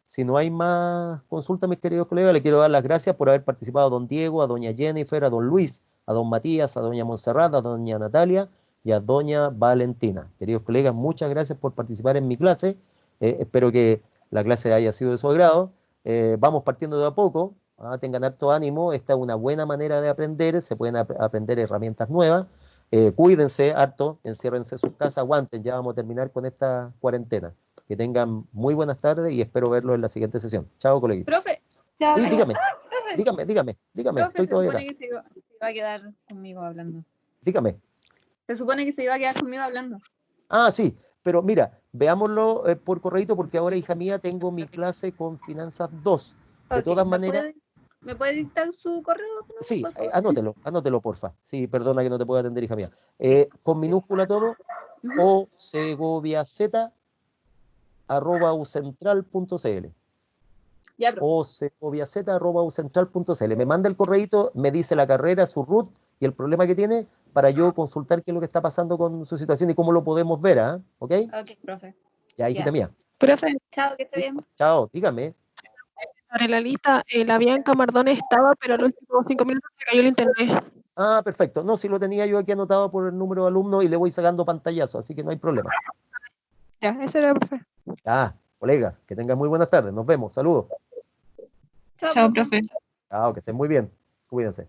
Si no hay más consultas, mis queridos colegas, le quiero dar las gracias por haber participado a don Diego, a doña Jennifer, a don Luis, a don Matías, a doña Montserrat, a doña Natalia y a doña Valentina. Queridos colegas, muchas gracias por participar en mi clase. Espero que la clase haya sido de su agrado. Vamos partiendo de a poco, tengan harto ánimo, esta es una buena manera de aprender, se pueden aprender herramientas nuevas, cuídense harto, enciérrense en sus casas, aguanten, ya vamos a terminar con esta cuarentena. Que tengan muy buenas tardes y espero verlos en la siguiente sesión. Chao, coleguita. Profe, Ya, Sí, dígame, profe, dígame, profe, estoy se todavía supone acá. que se iba a quedar conmigo hablando. Dígame. Se supone que se iba a quedar conmigo hablando. Ah, sí, pero mira, veámoslo por correíto porque ahora, hija mía, tengo mi clase con Finanzas 2. De Ok, todas maneras, ¿me puede dictar su correo, sí, por favor? anótelo, porfa. Sí, perdona que no te pueda atender, hija mía. Con minúscula todo, Ujú. o segoviaz@ucentral.cl. Ya, profe. O segoviaz@ucentral.cl. Me manda el correíto, me dice la carrera, su root y el problema que tiene para yo consultar qué es lo que está pasando con su situación y cómo lo podemos ver, ¿ah? ¿Ok? Ok, profe. Ya, hijita Ya. mía. Profe, Chao, que esté Sí, bien. chao, dígame. sobre la lista, la Bianca Mardones estaba, pero a los últimos 5 minutos se cayó el internet. Ah, perfecto. No, si lo tenía yo aquí anotado por el número de alumnos y le voy sacando pantallazo, así que no hay problema. Ya, eso era, profe. Ya, colegas, que tengan muy buenas tardes. Nos vemos. Saludos. Chao, chao, profe. profe. Chao, que estén muy bien. Cuídense.